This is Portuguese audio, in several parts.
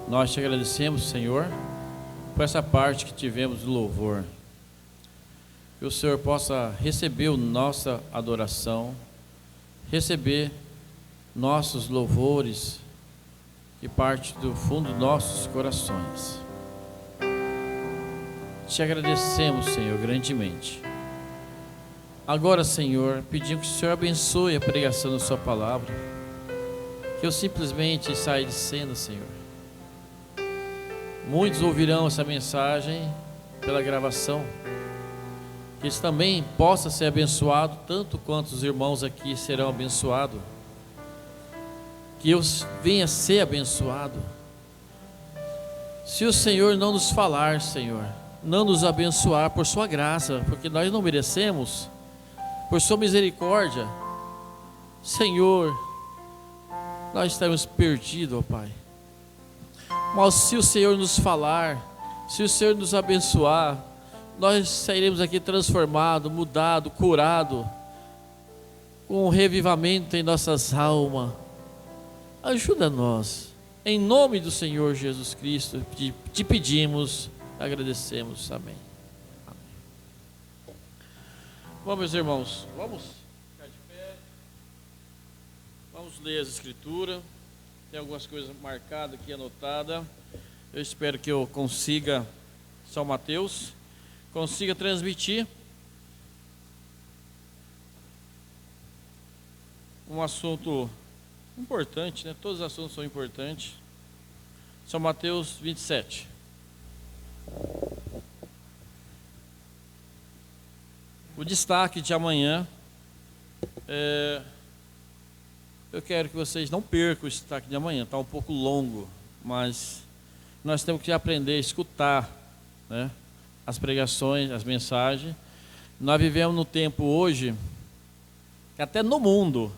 Nós te agradecemos, Senhor, por essa parte que tivemos do louvor. Que o Senhor possa receber a nossa adoração, receber nossos louvores que parte do fundo dos nossos corações. Te agradecemos, Senhor, grandemente. Agora, Senhor, pedimos que o Senhor abençoe a pregação da sua palavra, que eu simplesmente saia de cena, Senhor. Muitos ouvirão essa mensagem pela gravação, que eles também possam ser abençoados, tanto quanto os irmãos aqui serão abençoados, que eu venha ser abençoado. Se o Senhor não nos falar, Senhor, não nos abençoar por sua graça, porque nós não merecemos, por sua misericórdia, Senhor, nós estamos perdidos, ó Pai. Mas se o Senhor nos falar, se o Senhor nos abençoar, nós sairemos aqui transformados, mudados, curados, com um revivamento em nossas almas. Ajuda nós, em nome do Senhor Jesus Cristo, te pedimos, agradecemos, amém. Bom, meus irmãos, vamos ficar de pé, vamos ler as escrituras. Tem algumas coisas marcadas aqui, anotadas. Eu espero que eu consiga, São Mateus, consiga transmitir um assunto importante, né? Todos os assuntos são importantes. São Mateus 27. O destaque de amanhã, eu quero que vocês não percam o destaque de amanhã, está um pouco longo, mas nós temos que aprender a escutar, né, as pregações, as mensagens. Nós vivemos no tempo hoje, que até no mundo,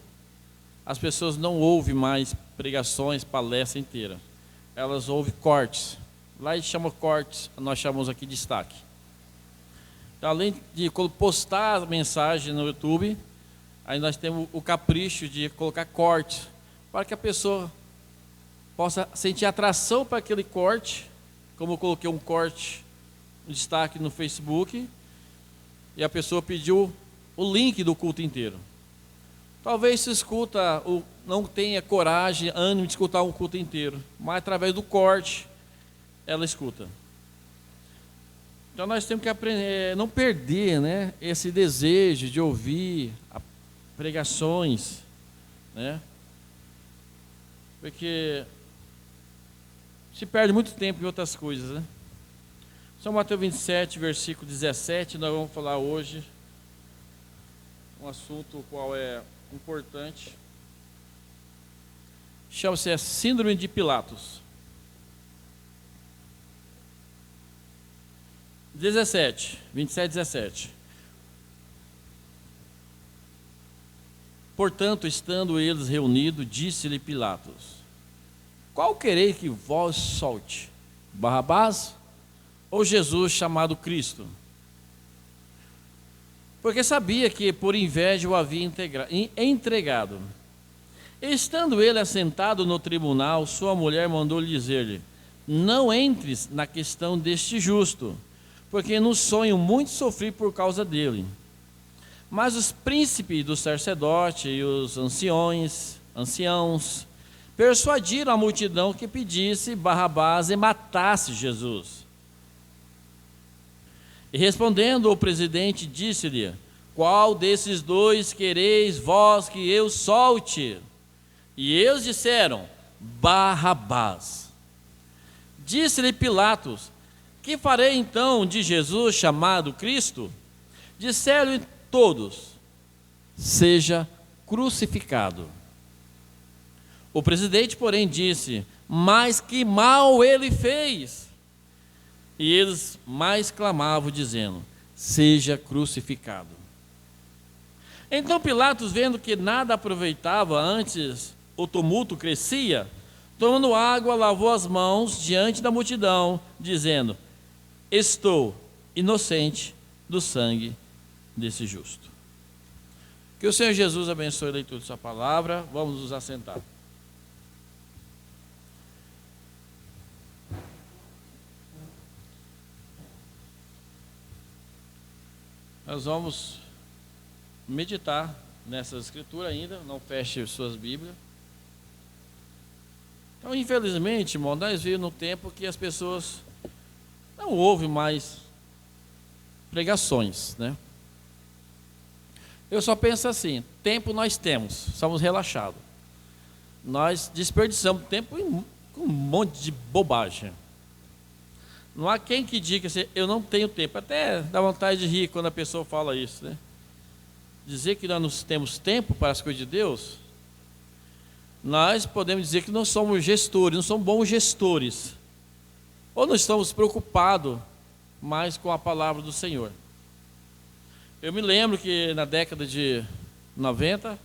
as pessoas não ouvem mais pregações, palestra inteira. Elas ouvem cortes. Lá eles chamam cortes, nós chamamos aqui de destaque. Então, além de postar a mensagem no YouTube, aí nós temos o capricho de colocar cortes, para que a pessoa possa sentir atração para aquele corte, como eu coloquei um corte, um destaque no Facebook, e a pessoa pediu o link do culto inteiro. Talvez se escuta, não tenha coragem, ânimo de escutar um culto inteiro, mas através do corte, ela escuta. Então nós temos que aprender, não perder, né, esse desejo de ouvir pregações, né, porque se perde muito tempo em outras coisas, né. São Mateus 27, versículo 17, nós vamos falar hoje um assunto qual é importante, chama-se a Síndrome de Pilatos. 27, 17. Portanto, estando eles reunidos, disse-lhe Pilatos: qual quereis que vós solte? Barrabás ou Jesus chamado Cristo? Porque sabia que por inveja o havia entregado. Estando ele assentado no tribunal, sua mulher mandou-lhe dizer-lhe: não entres na questão deste justo, porque no sonho muito sofri por causa dele. Mas os príncipes dos sacerdotes e os anciãos persuadiram a multidão que pedisse Barrabás e matasse Jesus. E respondendo o presidente, disse-lhe: qual desses dois quereis vós que eu solte? E eles disseram: Barrabás. Disse-lhe Pilatos: que farei então de Jesus chamado Cristo? Disseram-lhe todos: seja crucificado. O presidente, porém, disse: mas que mal ele fez? E eles mais clamavam, dizendo: seja crucificado. Então Pilatos, vendo que nada aproveitava, antes o tumulto crescia, tomando água, lavou as mãos diante da multidão, dizendo: estou inocente do sangue desse justo. Que o Senhor Jesus abençoe a leitura de sua palavra. Vamos nos assentar. Nós vamos meditar nessa escritura ainda, não feche suas Bíblias. Então, infelizmente, irmão, nós vivemos num tempo que as pessoas não ouvem mais pregações, né? Eu só penso assim, tempo nós temos, somos relaxados. Nós desperdiçamos tempo com um monte de bobagem. Não há quem que diga assim, eu não tenho tempo. Até dá vontade de rir quando a pessoa fala isso, né? Dizer que nós não temos tempo para as coisas de Deus, nós podemos dizer que não somos gestores, não somos bons gestores. Ou não estamos preocupados mais com a palavra do Senhor. Eu me lembro que na década de 90,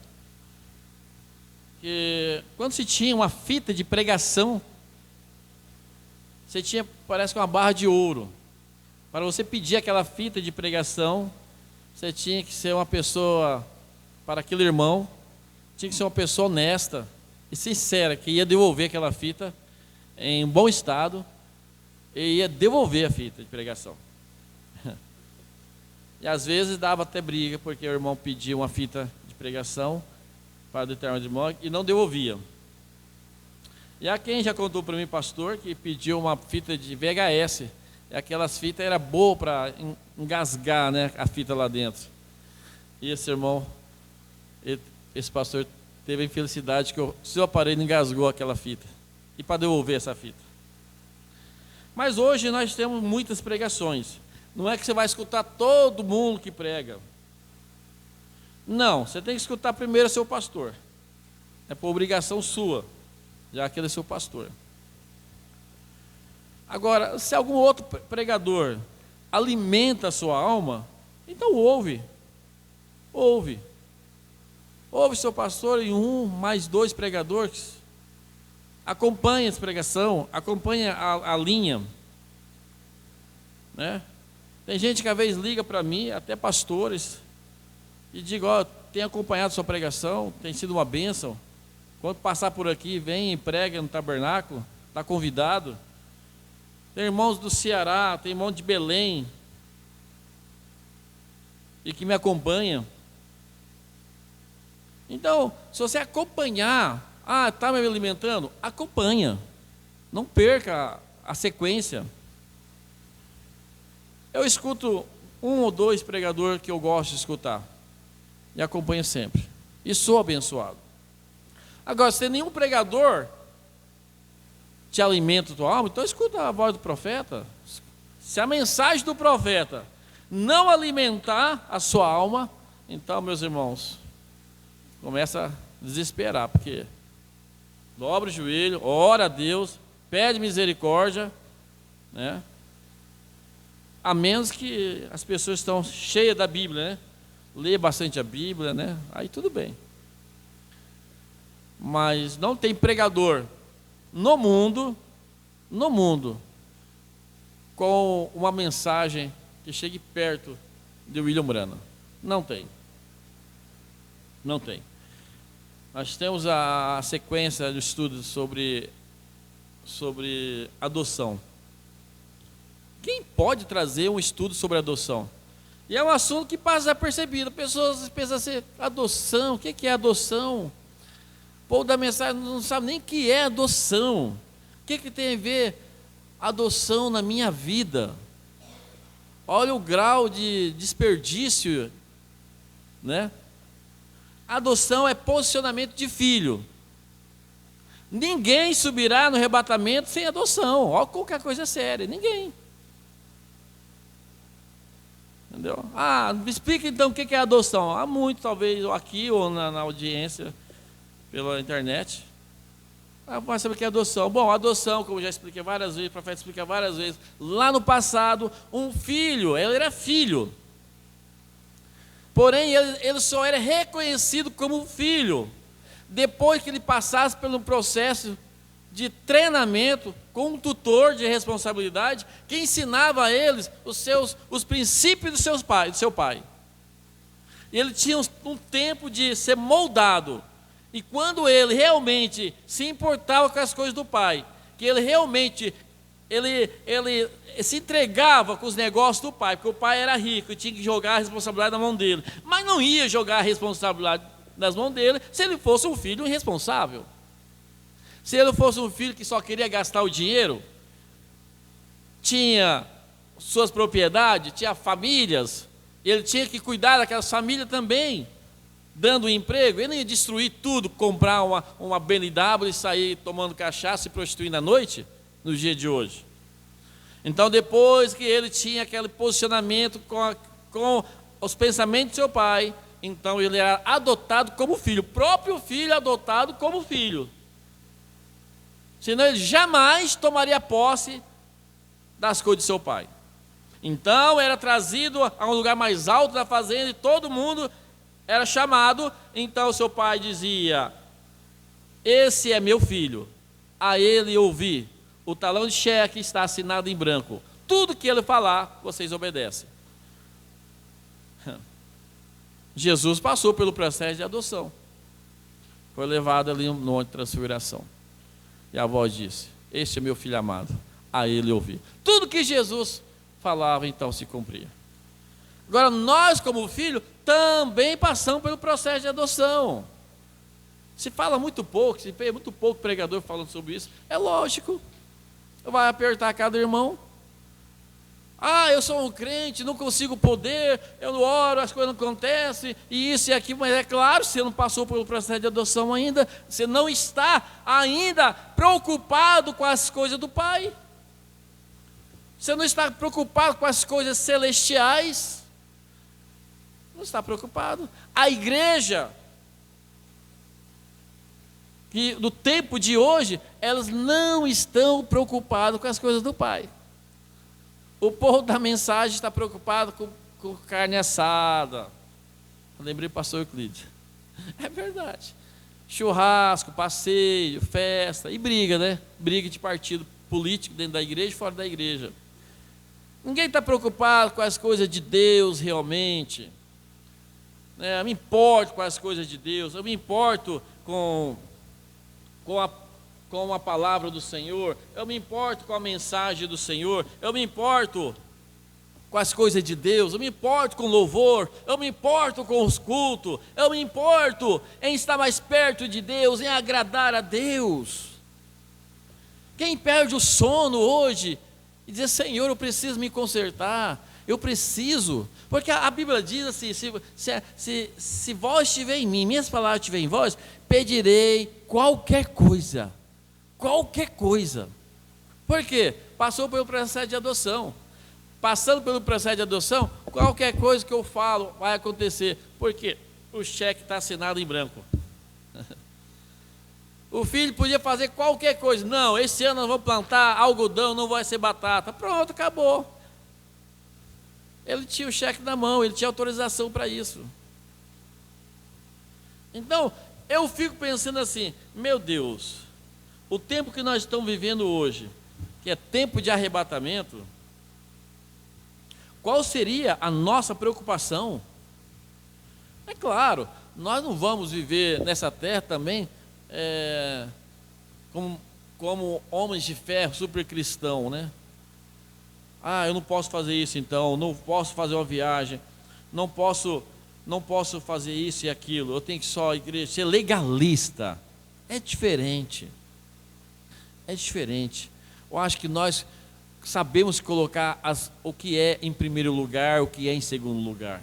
que quando se tinha uma fita de pregação, você tinha, parece que uma barra de ouro. Para você pedir aquela fita de pregação, você tinha que ser uma pessoa, para aquele irmão, tinha que ser uma pessoa honesta e sincera, que ia devolver aquela fita em bom estado e ia devolver a fita de pregação. E às vezes dava até briga, porque o irmão pedia uma fita de pregação para determinado irmão e não devolvia. E há quem já contou para mim, pastor, que pediu uma fita de VHS. E aquelas fitas eram boas para engasgar, né, a fita lá dentro. E esse irmão, esse pastor, teve a infelicidade que o seu aparelho engasgou aquela fita. E para devolver essa fita. Mas hoje nós temos muitas pregações. Não é que você vai escutar todo mundo que prega. Não, você tem que escutar primeiro seu pastor. É por obrigação sua, já que ele é seu pastor. Agora, se algum outro pregador alimenta a sua alma, então ouve. Ouve seu pastor e mais dois pregadores. Acompanhe essa pregação, acompanhe a linha, né? Tem gente que às vezes liga para mim, até pastores, e digo, ó, tenho acompanhado sua pregação, tem sido uma bênção. Quando passar por aqui, vem e prega no tabernáculo, está convidado. Tem irmãos do Ceará, tem irmãos de Belém, e que me acompanham. Então, se você acompanhar, está me alimentando? Acompanha, não perca a sequência. Eu escuto um ou dois pregadores que eu gosto de escutar, e acompanho sempre, e sou abençoado. Agora, se nenhum pregador te alimenta a tua alma, então escuta a voz do profeta. Se a mensagem do profeta não alimentar a sua alma, então, meus irmãos, começa a desesperar, porque dobra o joelho, ora a Deus, pede misericórdia, né? A menos que as pessoas estão cheias da Bíblia, né? Lê bastante a Bíblia, né? Aí tudo bem. Mas não tem pregador no mundo, com uma mensagem que chegue perto de William Branham. Não tem. Nós temos a sequência do estudo sobre adoção. Quem pode trazer um estudo sobre adoção? E é um assunto que passa desapercebido. Pessoas pensam assim, adoção, o que é adoção? O povo da mensagem não sabe nem o que é adoção. O que tem a ver adoção na minha vida? Olha o grau de desperdício, né? Adoção é posicionamento de filho. Ninguém subirá no arrebatamento sem adoção. Olha qualquer coisa séria, ninguém. Entendeu? Me explica então o que é adoção. Há muito, talvez, aqui ou na audiência, pela internet. Mas sabe o que é adoção? Bom, adoção, como eu já expliquei várias vezes, o profeta explica várias vezes, lá no passado, um filho, ele era filho. Porém, ele só era reconhecido como filho depois que ele passasse pelo processo de treinamento com um tutor de responsabilidade que ensinava a eles os princípios do seu pai. E ele tinha um tempo de ser moldado. E quando ele realmente se importava com as coisas do pai, que ele realmente ele se entregava com os negócios do pai, porque o pai era rico e tinha que jogar a responsabilidade na mão dele. Mas não ia jogar a responsabilidade nas mãos dele se ele fosse um filho irresponsável. Se ele fosse um filho que só queria gastar o dinheiro, tinha suas propriedades, tinha famílias, ele tinha que cuidar daquelas famílias também, dando um emprego. Ele não ia destruir tudo, comprar uma BMW e sair tomando cachaça e prostituindo à noite, no dia de hoje. Então, depois que ele tinha aquele posicionamento com os pensamentos do seu pai, então ele era adotado como filho, próprio filho adotado como filho. Senão ele jamais tomaria posse das coisas de seu pai. Então era trazido a um lugar mais alto da fazenda e todo mundo era chamado. Então seu pai dizia: esse é meu filho, a ele ouvi, o talão de cheque está assinado em branco, tudo que ele falar, vocês obedecem. Jesus passou pelo processo de adoção, foi levado ali no monte de transfiguração, e a voz disse: este é meu filho amado, a ele ouvi. Tudo que Jesus falava então se cumpria. Agora nós como filho também passamos pelo processo de adoção. Se fala muito pouco, se vê muito pouco pregador falando sobre isso. É lógico, vai apertar cada irmão. Eu sou um crente, não consigo poder, eu não oro, as coisas não acontecem, e isso e aquilo. Mas é claro, você não passou pelo processo de adoção ainda, você não está ainda preocupado com as coisas do Pai, você não está preocupado com as coisas celestiais, não está preocupado. A igreja, que no tempo de hoje, elas não estão preocupadas com as coisas do Pai. O povo da mensagem está preocupado com carne assada. Eu lembrei do pastor Euclides. É verdade. Churrasco, passeio, festa e briga, né? Briga de partido político dentro da igreja e fora da igreja. Ninguém está preocupado com as coisas de Deus realmente. Eu me importo com as coisas de Deus, eu me importo com a palavra do Senhor, eu me importo com a mensagem do Senhor, eu me importo com as coisas de Deus, eu me importo com louvor, eu me importo com os cultos, eu me importo em estar mais perto de Deus, em agradar a Deus. Quem perde o sono hoje e diz: Senhor, eu preciso me consertar, eu preciso, porque a Bíblia diz assim: se vós estiver em mim, minhas palavras estiverem em vós, pedirei qualquer coisa. Qualquer coisa. Por quê? Passou pelo processo de adoção. Passando pelo processo de adoção, qualquer coisa que eu falo vai acontecer. Por quê? O cheque está assinado em branco. O filho podia fazer qualquer coisa. Não, esse ano nós vamos plantar algodão, não vai ser batata. Pronto, acabou. Ele tinha o cheque na mão, ele tinha autorização para isso. Então, eu fico pensando assim: meu Deus, o tempo que nós estamos vivendo hoje, que é tempo de arrebatamento, qual seria a nossa preocupação? É claro, nós não vamos viver nessa terra também como homens de fé super cristão, né? Eu não posso fazer isso então, não posso fazer uma viagem, não posso fazer isso e aquilo, eu tenho que só igreja, ser legalista. É diferente. É diferente. Eu acho que nós sabemos colocar o que é em primeiro lugar, o que é em segundo lugar.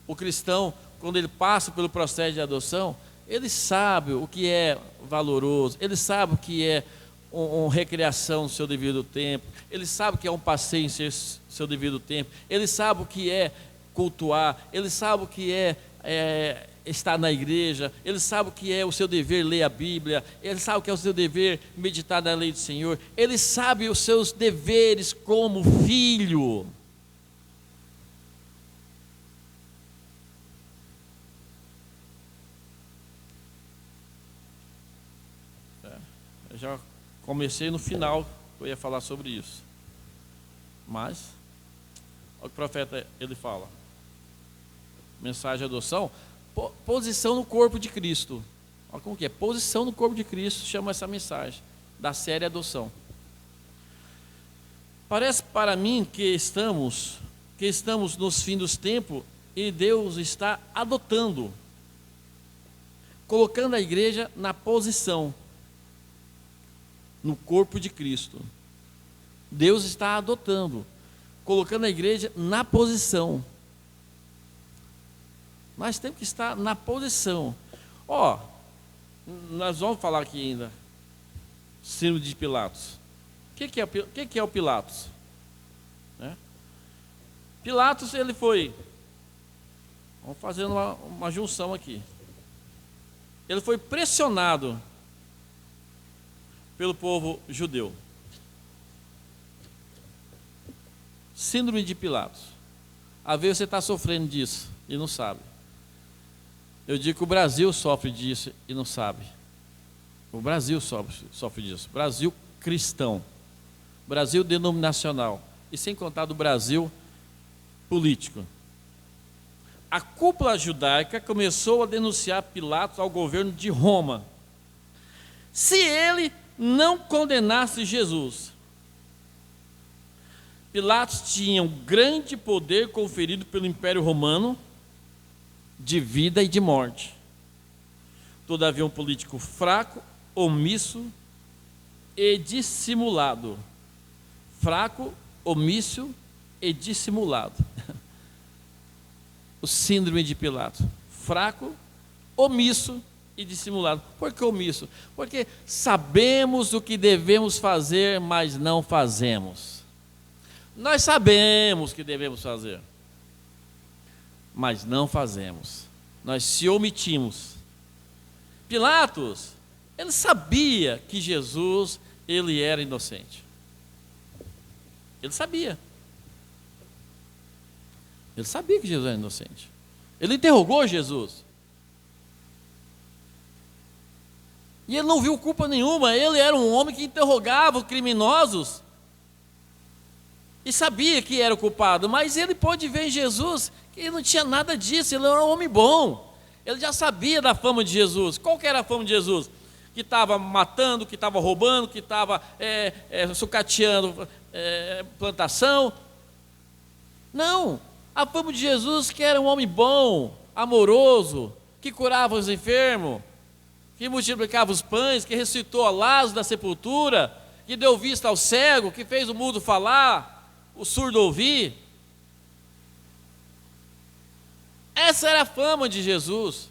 O cristão, quando ele passa pelo processo de adoção, ele sabe o que é valoroso, ele sabe o que é uma recreação no seu devido tempo, ele sabe o que é um passeio em seu devido tempo, ele sabe o que é cultuar, ele sabe o que é estar na igreja, ele sabe o que é o seu dever ler a Bíblia, ele sabe o que é o seu dever meditar na lei do Senhor, ele sabe os seus deveres como filho. Eu já comecei no final, eu ia falar sobre isso, mas o profeta ele fala, mensagem de adoção, posição no corpo de Cristo. Olha como que é, posição no corpo de Cristo, chama essa mensagem da série adoção. Parece para mim que estamos nos fins dos tempos e Deus está adotando, colocando a igreja na posição, no corpo de Cristo. Deus está adotando, colocando a igreja na posição. Nós temos que estar na posição. Nós vamos falar aqui ainda, síndrome de Pilatos. O que é o Pilatos? Pilatos, ele foi, vamos fazendo uma junção aqui. Ele foi pressionado pelo povo judeu. Síndrome de Pilatos. Às vezes você está sofrendo disso e não sabe. Eu digo que o Brasil sofre disso e não sabe. O Brasil sofre disso. Brasil cristão. Brasil denominacional. E sem contar do Brasil político. A cúpula judaica começou a denunciar Pilatos ao governo de Roma. Se ele não condenasse Jesus. Pilatos tinha um grande poder conferido pelo Império Romano, de vida e de morte. Todavia, um político fraco, omisso e dissimulado. Fraco, omisso e dissimulado. O síndrome de Pilatos. Fraco, omisso e dissimulado. Por que omisso? Porque sabemos o que devemos fazer, mas não fazemos. Nós sabemos o que devemos fazer, mas não fazemos. Nós se omitimos. Pilatos, ele sabia que Jesus, ele era inocente. Ele sabia. Ele sabia que Jesus era inocente. Ele interrogou Jesus. E ele não viu culpa nenhuma. Ele era um homem que interrogava os criminosos. E sabia que era o culpado. Mas ele pôde ver em Jesus que ele não tinha nada disso. Ele era um homem bom. Ele já sabia da fama de Jesus. Qual que era a fama de Jesus? Que estava matando, que estava roubando, que estava sucateando plantação. Não. A fama de Jesus que era um homem bom, amoroso, que curava os enfermos, que multiplicava os pães, que ressuscitou a Lázaro da sepultura, que deu vista ao cego, que fez o mudo falar, o surdo ouvir. Essa era a fama de Jesus.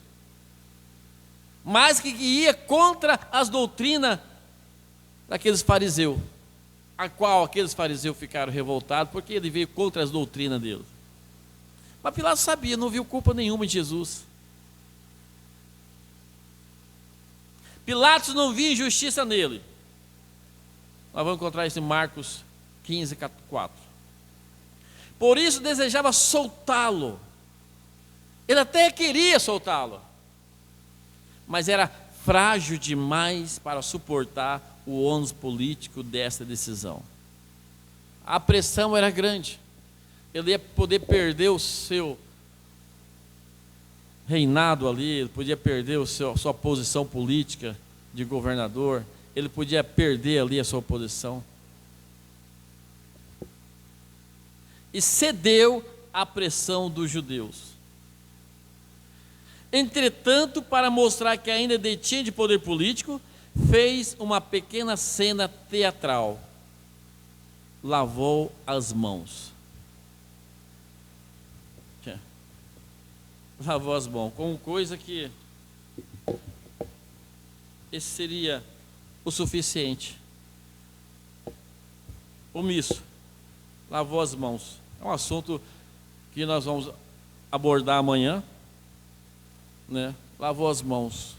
Mas que ia contra as doutrinas daqueles fariseus, a qual aqueles fariseus ficaram revoltados, porque ele veio contra as doutrinas deles. Mas Pilatos sabia, não viu culpa nenhuma em Jesus. Pilatos não via injustiça nele. Nós vamos encontrar isso em Marcos 15, 4. Por isso desejava soltá-lo. Ele até queria soltá-lo, mas era frágil demais para suportar o ônus político dessa decisão. A pressão era grande. Ele ia poder perder o seu reinado ali, ele podia perder a sua posição política de governador, ele podia perder ali a sua posição. E cedeu à pressão dos judeus. Entretanto, para mostrar que ainda detinha de poder político, fez uma pequena cena teatral. Lavou as mãos. Lavou as mãos, como coisa que esse seria o suficiente. Omisso. Lavou as mãos. É um assunto que nós vamos abordar amanhã. Lavou as mãos.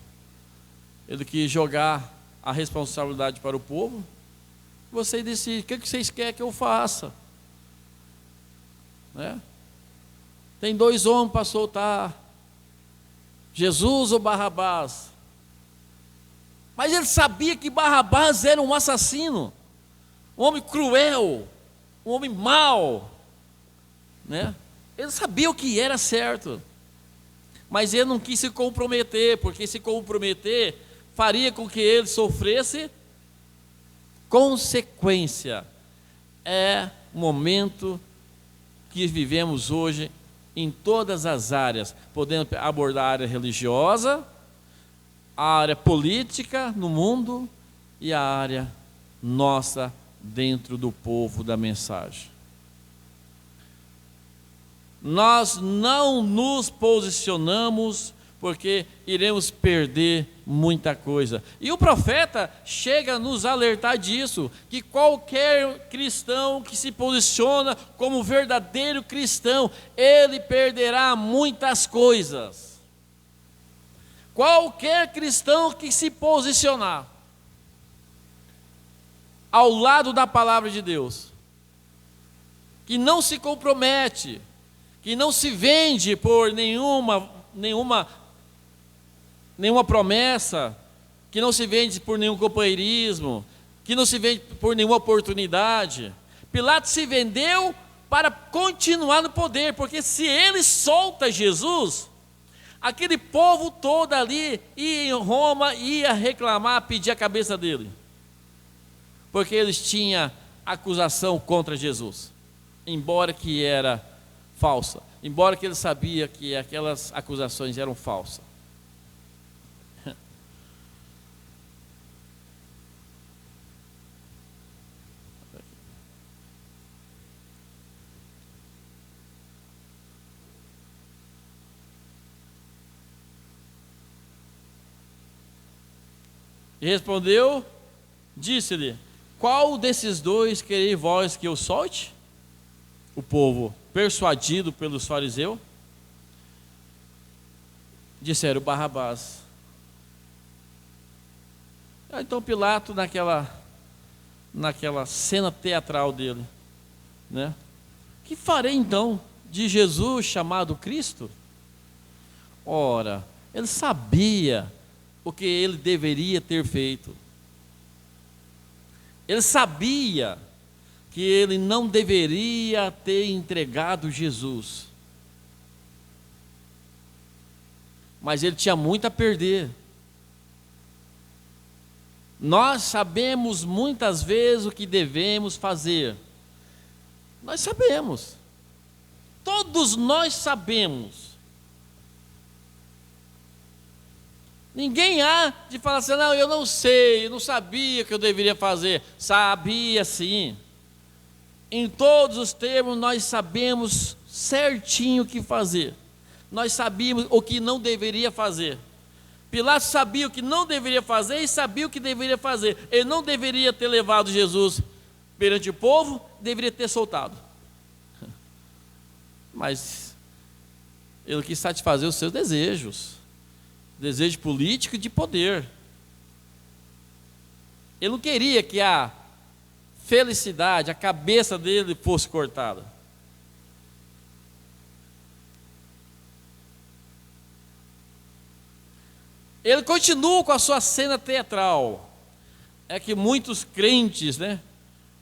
Ele quis jogar a responsabilidade para o povo. Você decide, o que vocês querem que eu faça? Tem 2 homens para soltar, Jesus ou Barrabás. Mas ele sabia que Barrabás era um assassino, um homem cruel, um homem mau, Ele sabia o que era certo. Mas ele não quis se comprometer, porque se comprometer faria com que ele sofresse consequência. é o momento que vivemos hoje em todas as áreas, podendo abordar a área religiosa, a área política no mundo e a área nossa dentro do povo da mensagem. Nós não nos posicionamos porque iremos perder muita coisa. E o profeta chega a nos alertar disso, que qualquer cristão que se posiciona como verdadeiro cristão, ele perderá muitas coisas. Qualquer cristão que se posicionar ao lado da palavra de Deus, que não se compromete, que não se vende por nenhuma promessa, que não se vende por nenhum companheirismo, que não se vende por nenhuma oportunidade. Pilatos se vendeu para continuar no poder, porque se ele solta Jesus, aquele povo todo ali em Roma ia reclamar, pedir a cabeça dele, porque eles tinham acusação contra Jesus, embora que era falsa, embora que ele sabia que aquelas acusações eram falsas. E respondeu, disse-lhe: qual desses dois quereis vós que eu solte? O povo, persuadido pelos fariseus, disseram: Barrabás. Então Pilatos, naquela cena teatral dele, né? Que farei então de Jesus chamado Cristo? Ora, ele sabia o que ele deveria ter feito. Ele sabia que ele não deveria ter entregado Jesus, mas ele tinha muito a perder. Nós sabemos muitas vezes o que devemos fazer. Nós sabemos. Todos nós sabemos. Ninguém há de falar assim: não, eu não sei, eu não sabia o que eu deveria fazer. Sabia sim. Em todos os termos nós sabemos certinho o que fazer. Nós sabíamos o que não deveria fazer. Pilatos sabia o que não deveria fazer e sabia o que deveria fazer. Ele não deveria ter levado Jesus perante o povo, deveria ter soltado. Mas ele quis satisfazer os seus desejos. Desejo político e de poder. Ele não queria que a felicidade, a cabeça dele fosse cortada. Ele continua com a sua cena teatral. É que muitos crentes, né?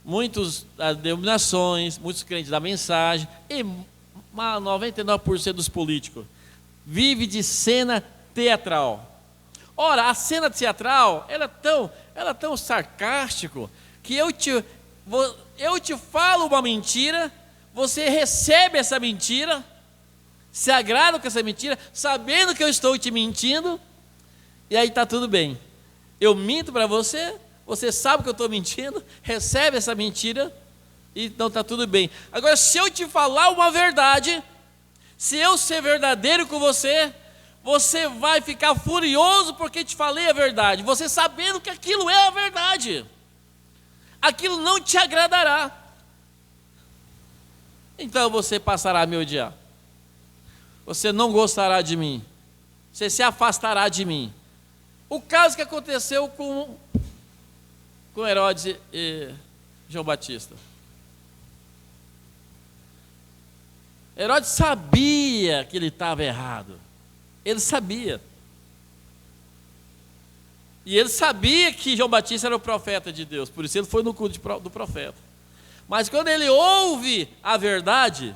Muitos das denominações, muitos crentes da mensagem, e 99% dos políticos, vive de cena teatral. Ora, a cena teatral, ela é tão sarcástico, que eu te falo uma mentira, você recebe essa mentira, se agrada com essa mentira, sabendo que eu estou te mentindo, e aí está tudo bem. Eu minto para você, você sabe que eu estou mentindo, recebe essa mentira, e então está tudo bem. Agora, se eu te falar uma verdade, se eu ser verdadeiro com você, você vai ficar furioso porque te falei a verdade, você sabendo que aquilo é a verdade. Aquilo não te agradará. Então você passará a me odiar. Você não gostará de mim. Você se afastará de mim. O caso que aconteceu com Herodes e João Batista. Herodes sabia que ele estava errado. Ele sabia. E ele sabia que João Batista era o profeta de Deus, por isso ele foi no culto do profeta. Mas quando ele ouve a verdade,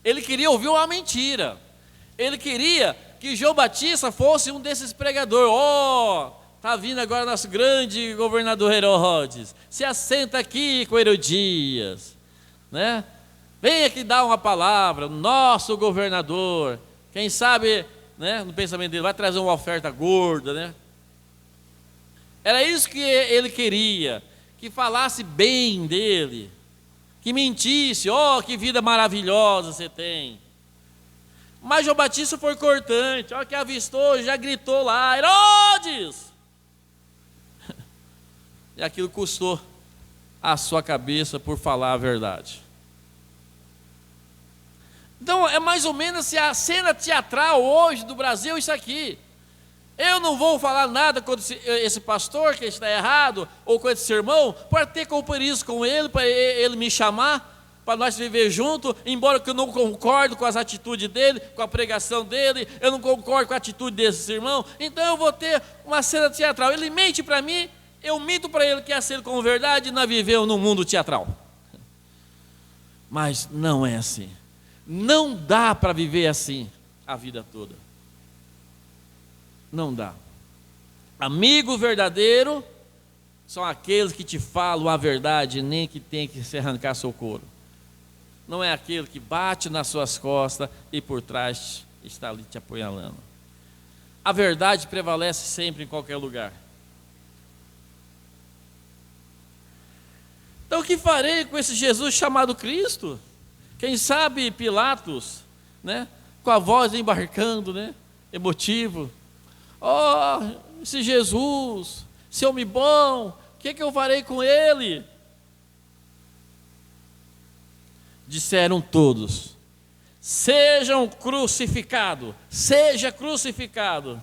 ele queria ouvir uma mentira. Ele queria que João Batista fosse um desses pregadores. está vindo agora nosso grande governador Herodes, se assenta aqui com Herodias, né? Vem aqui dar uma palavra, nosso governador, quem sabe, né, no pensamento dele, vai trazer uma oferta gorda, né? Era isso que ele queria, que falasse bem dele, que mentisse, oh, que vida maravilhosa você tem. Mas João Batista foi cortante, olha que avistou, já gritou lá, Herodes! E aquilo custou a sua cabeça por falar a verdade. Então é mais ou menos assim, a cena teatral hoje do Brasil, isso aqui. Eu não vou falar nada contra esse pastor que está errado, ou com esse irmão, para ter compromisso com ele, para ele me chamar, para nós viver junto, embora eu não concordo com as atitudes dele, com a pregação dele, eu não concordo com a atitude desse irmão, então eu vou ter uma cena teatral. Ele mente para mim, eu minto para ele que é ser com verdade, e nós vivemos num mundo teatral. Mas não é assim. Não dá para viver assim a vida toda. Não dá. Amigo verdadeiro são aqueles que te falam a verdade, nem que tem que se arrancar seu couro. Não é aquele que bate nas suas costas e por trás está ali te apunhalando. A verdade prevalece sempre em qualquer lugar. Então o que farei com esse Jesus chamado Cristo? Quem sabe Pilatos, né, com a voz embarcando, né, emotivo. Oh, esse Jesus, esse homem bom, o que eu farei com ele? Disseram todos, sejam crucificado, seja crucificado.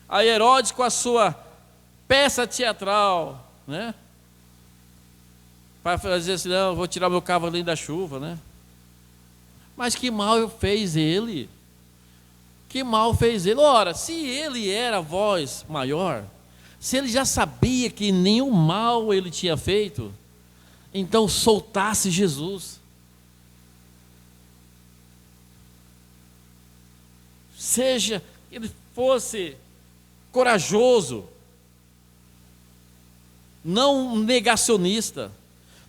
Aí Herodes com a sua peça teatral, né, para fazer assim, não, vou tirar meu cavalinho da chuva, né? Mas que mal fez ele? Que mal fez ele? Ora, se ele era a voz maior, se ele já sabia que nenhum mal ele tinha feito, então soltasse Jesus. Seja que ele fosse corajoso, não um negacionista.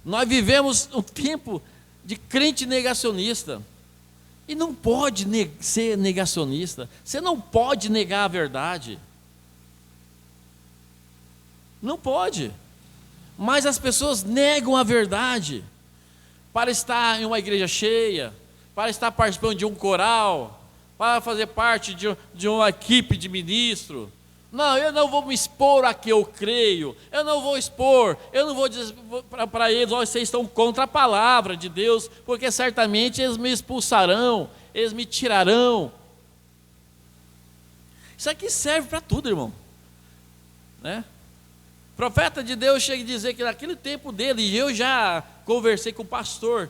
Nós vivemos um tempo de crente negacionista. E não pode ser negacionista. Você não pode negar a verdade. Não pode. Mas as pessoas negam a verdade para estar em uma igreja cheia, para estar participando de um coral, para fazer parte de uma equipe de ministro. Não, eu não vou me expor a que eu creio, eu não vou expor, eu não vou dizer para eles, oh, vocês estão contra a palavra de Deus, porque certamente eles me expulsarão, eles me tirarão. Isso aqui serve para tudo, irmão, né? O profeta de Deus chega a dizer que naquele tempo dele, e eu já conversei com o pastor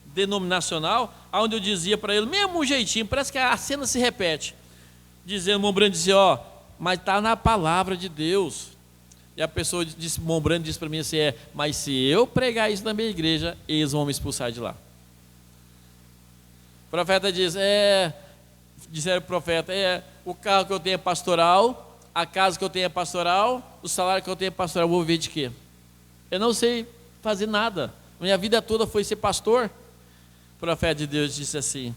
denominacional, onde eu dizia para ele, mesmo jeitinho, parece que a cena se repete, dizendo, Mombrando dizia, ó, mas está na palavra de Deus. E a pessoa Mombrando disse para mim assim, mas se eu pregar isso na minha igreja, eles vão me expulsar de lá. O profeta diz, disseram o profeta, o carro que eu tenho é pastoral, a casa que eu tenho é pastoral, o salário que eu tenho é pastoral, eu vou viver de quê? Eu não sei fazer nada, minha vida toda foi ser pastor. O profeta de Deus disse assim,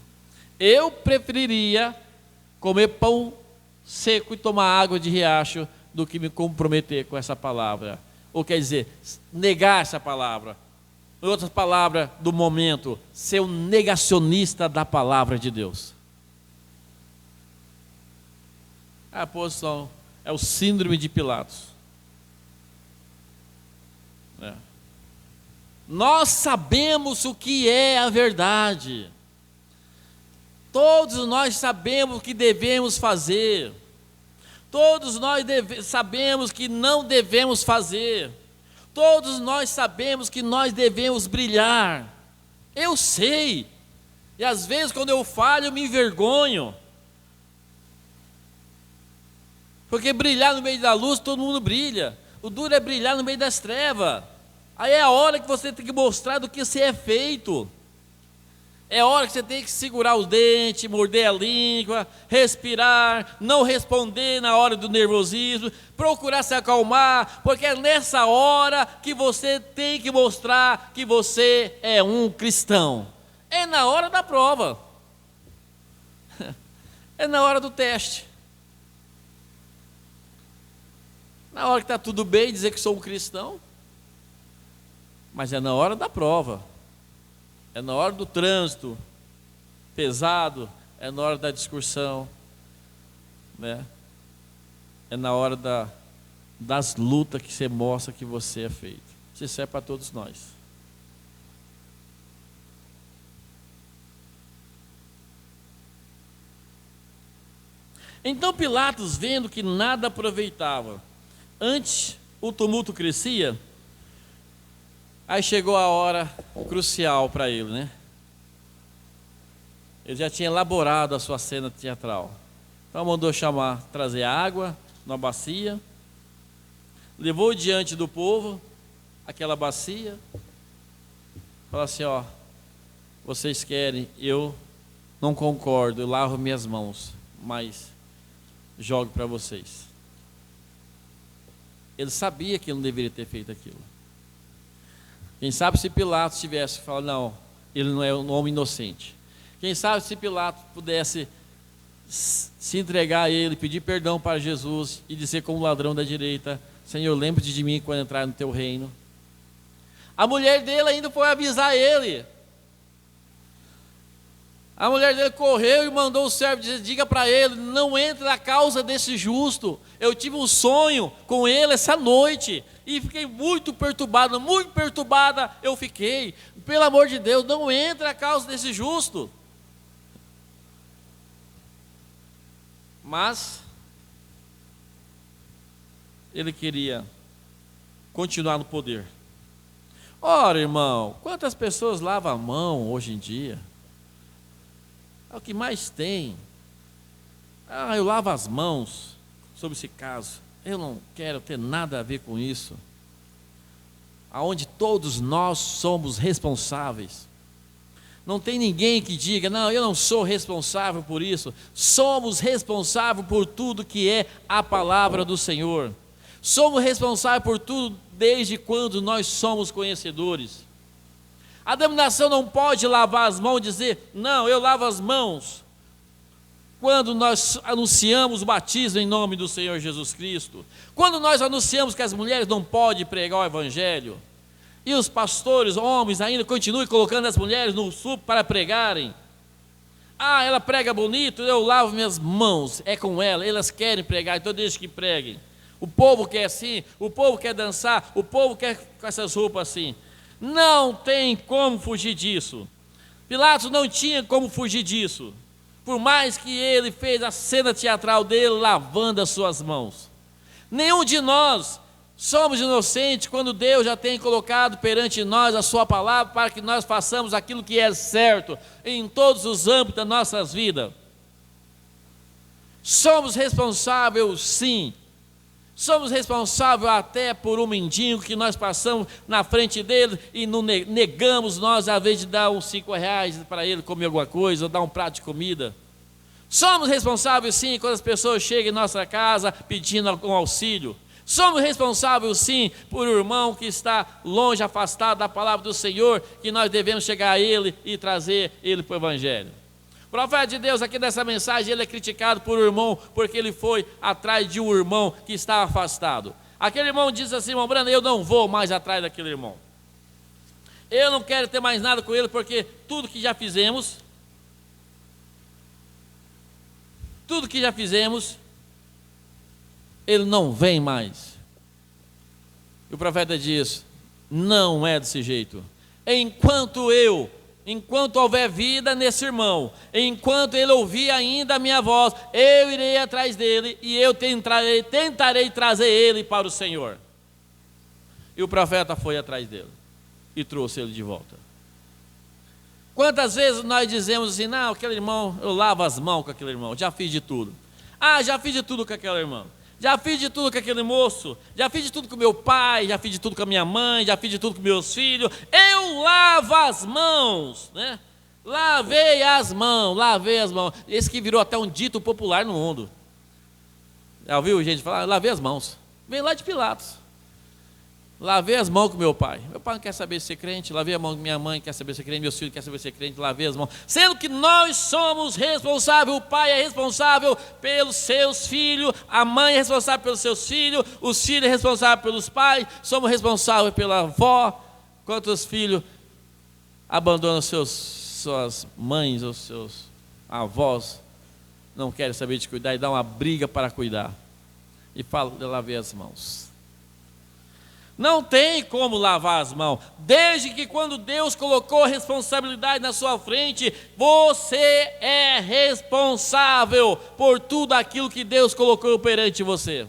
eu preferiria comer pão seco e tomar água de riacho do que me comprometer com essa palavra, ou quer dizer, negar essa palavra, em outras palavras do momento, ser um negacionista da palavra de Deus. A posição é o síndrome de Pilatos. Nós sabemos o que é a verdade. Todos nós sabemos o que devemos fazer. Todos nós sabemos que não devemos fazer. Todos nós sabemos que nós devemos brilhar. Eu sei. E às vezes quando eu falho eu me envergonho. Porque brilhar no meio da luz todo mundo brilha. O duro é brilhar no meio das trevas. Aí é a hora que você tem que mostrar do que você é feito. É hora que você tem que segurar os dentes, morder a língua, respirar, não responder na hora do nervosismo, procurar se acalmar, porque é nessa hora que você tem que mostrar que você é um cristão. É na hora da prova. É na hora do teste. Na hora que está tudo bem, dizer que sou um cristão. Mas é na hora da prova. É na hora do trânsito pesado. É na hora da discussão, né? É na hora das lutas que você mostra que você é feito. Isso é para todos nós. Então Pilatos, vendo que nada aproveitava, antes o tumulto crescia, aí chegou a hora crucial para ele, né? Ele já tinha elaborado a sua cena teatral. Então mandou trazer água numa bacia, levou diante do povo aquela bacia, falou assim: ó, vocês querem, eu não concordo, eu lavo minhas mãos, mas jogo para vocês. Ele sabia que ele não deveria ter feito aquilo. Quem sabe se Pilatos tivesse falado: não, ele não é um homem inocente. Quem sabe se Pilatos pudesse se entregar a ele, pedir perdão para Jesus e dizer como ladrão da direita: Senhor, lembre-te de mim quando entrar no teu reino. A mulher dele ainda foi avisar ele. A mulher dele correu e mandou o servo dizer: diga para ele, não entre na causa desse justo. Eu tive um sonho com ele essa noite e fiquei muito perturbada eu fiquei. Pelo amor de Deus, não entre na causa desse justo. Mas ele queria continuar no poder. Ora, irmão, quantas pessoas lavam a mão hoje em dia? É o que mais tem. Eu lavo as mãos sobre esse caso. Eu não quero ter nada a ver com isso. Aonde todos nós somos responsáveis. Não tem ninguém que diga: não, eu não sou responsável por isso. Somos responsáveis por tudo que é a palavra do Senhor. Somos responsáveis por tudo desde quando nós somos conhecedores. A denominação não pode lavar as mãos e dizer: não, eu lavo as mãos quando nós anunciamos o batismo em nome do Senhor Jesus Cristo, quando nós anunciamos que as mulheres não podem pregar o Evangelho, e os pastores, homens, ainda continuam colocando as mulheres no sul para pregarem. Ela prega bonito, eu lavo minhas mãos, é com ela, elas querem pregar, então deixe que preguem. O povo quer assim, o povo quer dançar, o povo quer com essas roupas assim. Não tem como fugir disso. Pilatos não tinha como fugir disso, por mais que ele fez a cena teatral dele lavando as suas mãos. Nenhum de nós somos inocentes quando Deus já tem colocado perante nós a sua palavra para que nós façamos aquilo que é certo em todos os âmbitos das nossas vidas. Somos responsáveis, sim. Somos responsáveis até por um mendigo que nós passamos na frente dele e não negamos nós, às vezes, de dar uns 5 reais para ele comer alguma coisa, ou dar um prato de comida. Somos responsáveis, sim, quando as pessoas chegam em nossa casa pedindo um auxílio. Somos responsáveis, sim, por um irmão que está longe, afastado da palavra do Senhor, que nós devemos chegar a ele e trazer ele para o Evangelho. O profeta de Deus aqui nessa mensagem, ele é criticado por um irmão, porque ele foi atrás de um irmão que estava afastado. Aquele irmão diz assim: irmão Brando, eu não vou mais atrás daquele irmão. Eu não quero ter mais nada com ele, porque tudo que já fizemos, ele não vem mais. E o profeta diz: não é desse jeito. Enquanto houver vida nesse irmão, enquanto ele ouvir ainda a minha voz, eu irei atrás dele e eu tentarei trazer ele para o Senhor. E o profeta foi atrás dele e trouxe ele de volta. Quantas vezes nós dizemos assim: não, aquele irmão, eu lavo as mãos com aquele irmão, já fiz de tudo. Já fiz de tudo com aquele irmão. Já fiz de tudo com aquele moço, já fiz de tudo com meu pai, já fiz de tudo com a minha mãe, já fiz de tudo com meus filhos. Eu lavo as mãos, né? Lavei as mãos, lavei as mãos. Esse que virou até um dito popular no mundo. Já ouviu gente falar? Lavei as mãos. Vem lá de Pilatos. Lavei as mãos com meu pai. Meu pai não quer saber se ser crente. Lavei a mão com minha mãe, quer saber se ser crente. Meus filhos querem saber se ser crente. Lavei as mãos. Sendo que nós somos responsáveis. O pai é responsável pelos seus filhos. A mãe é responsável pelos seus filhos. Os filhos é responsável pelos pais. Somos responsáveis pela avó. Quantos filhos abandonam suas mães ou seus avós? Não querem saber de cuidar e dá uma briga para cuidar. E fala de lavar as mãos. Não tem como lavar as mãos, desde que quando Deus colocou a responsabilidade na sua frente, você é responsável por tudo aquilo que Deus colocou perante você.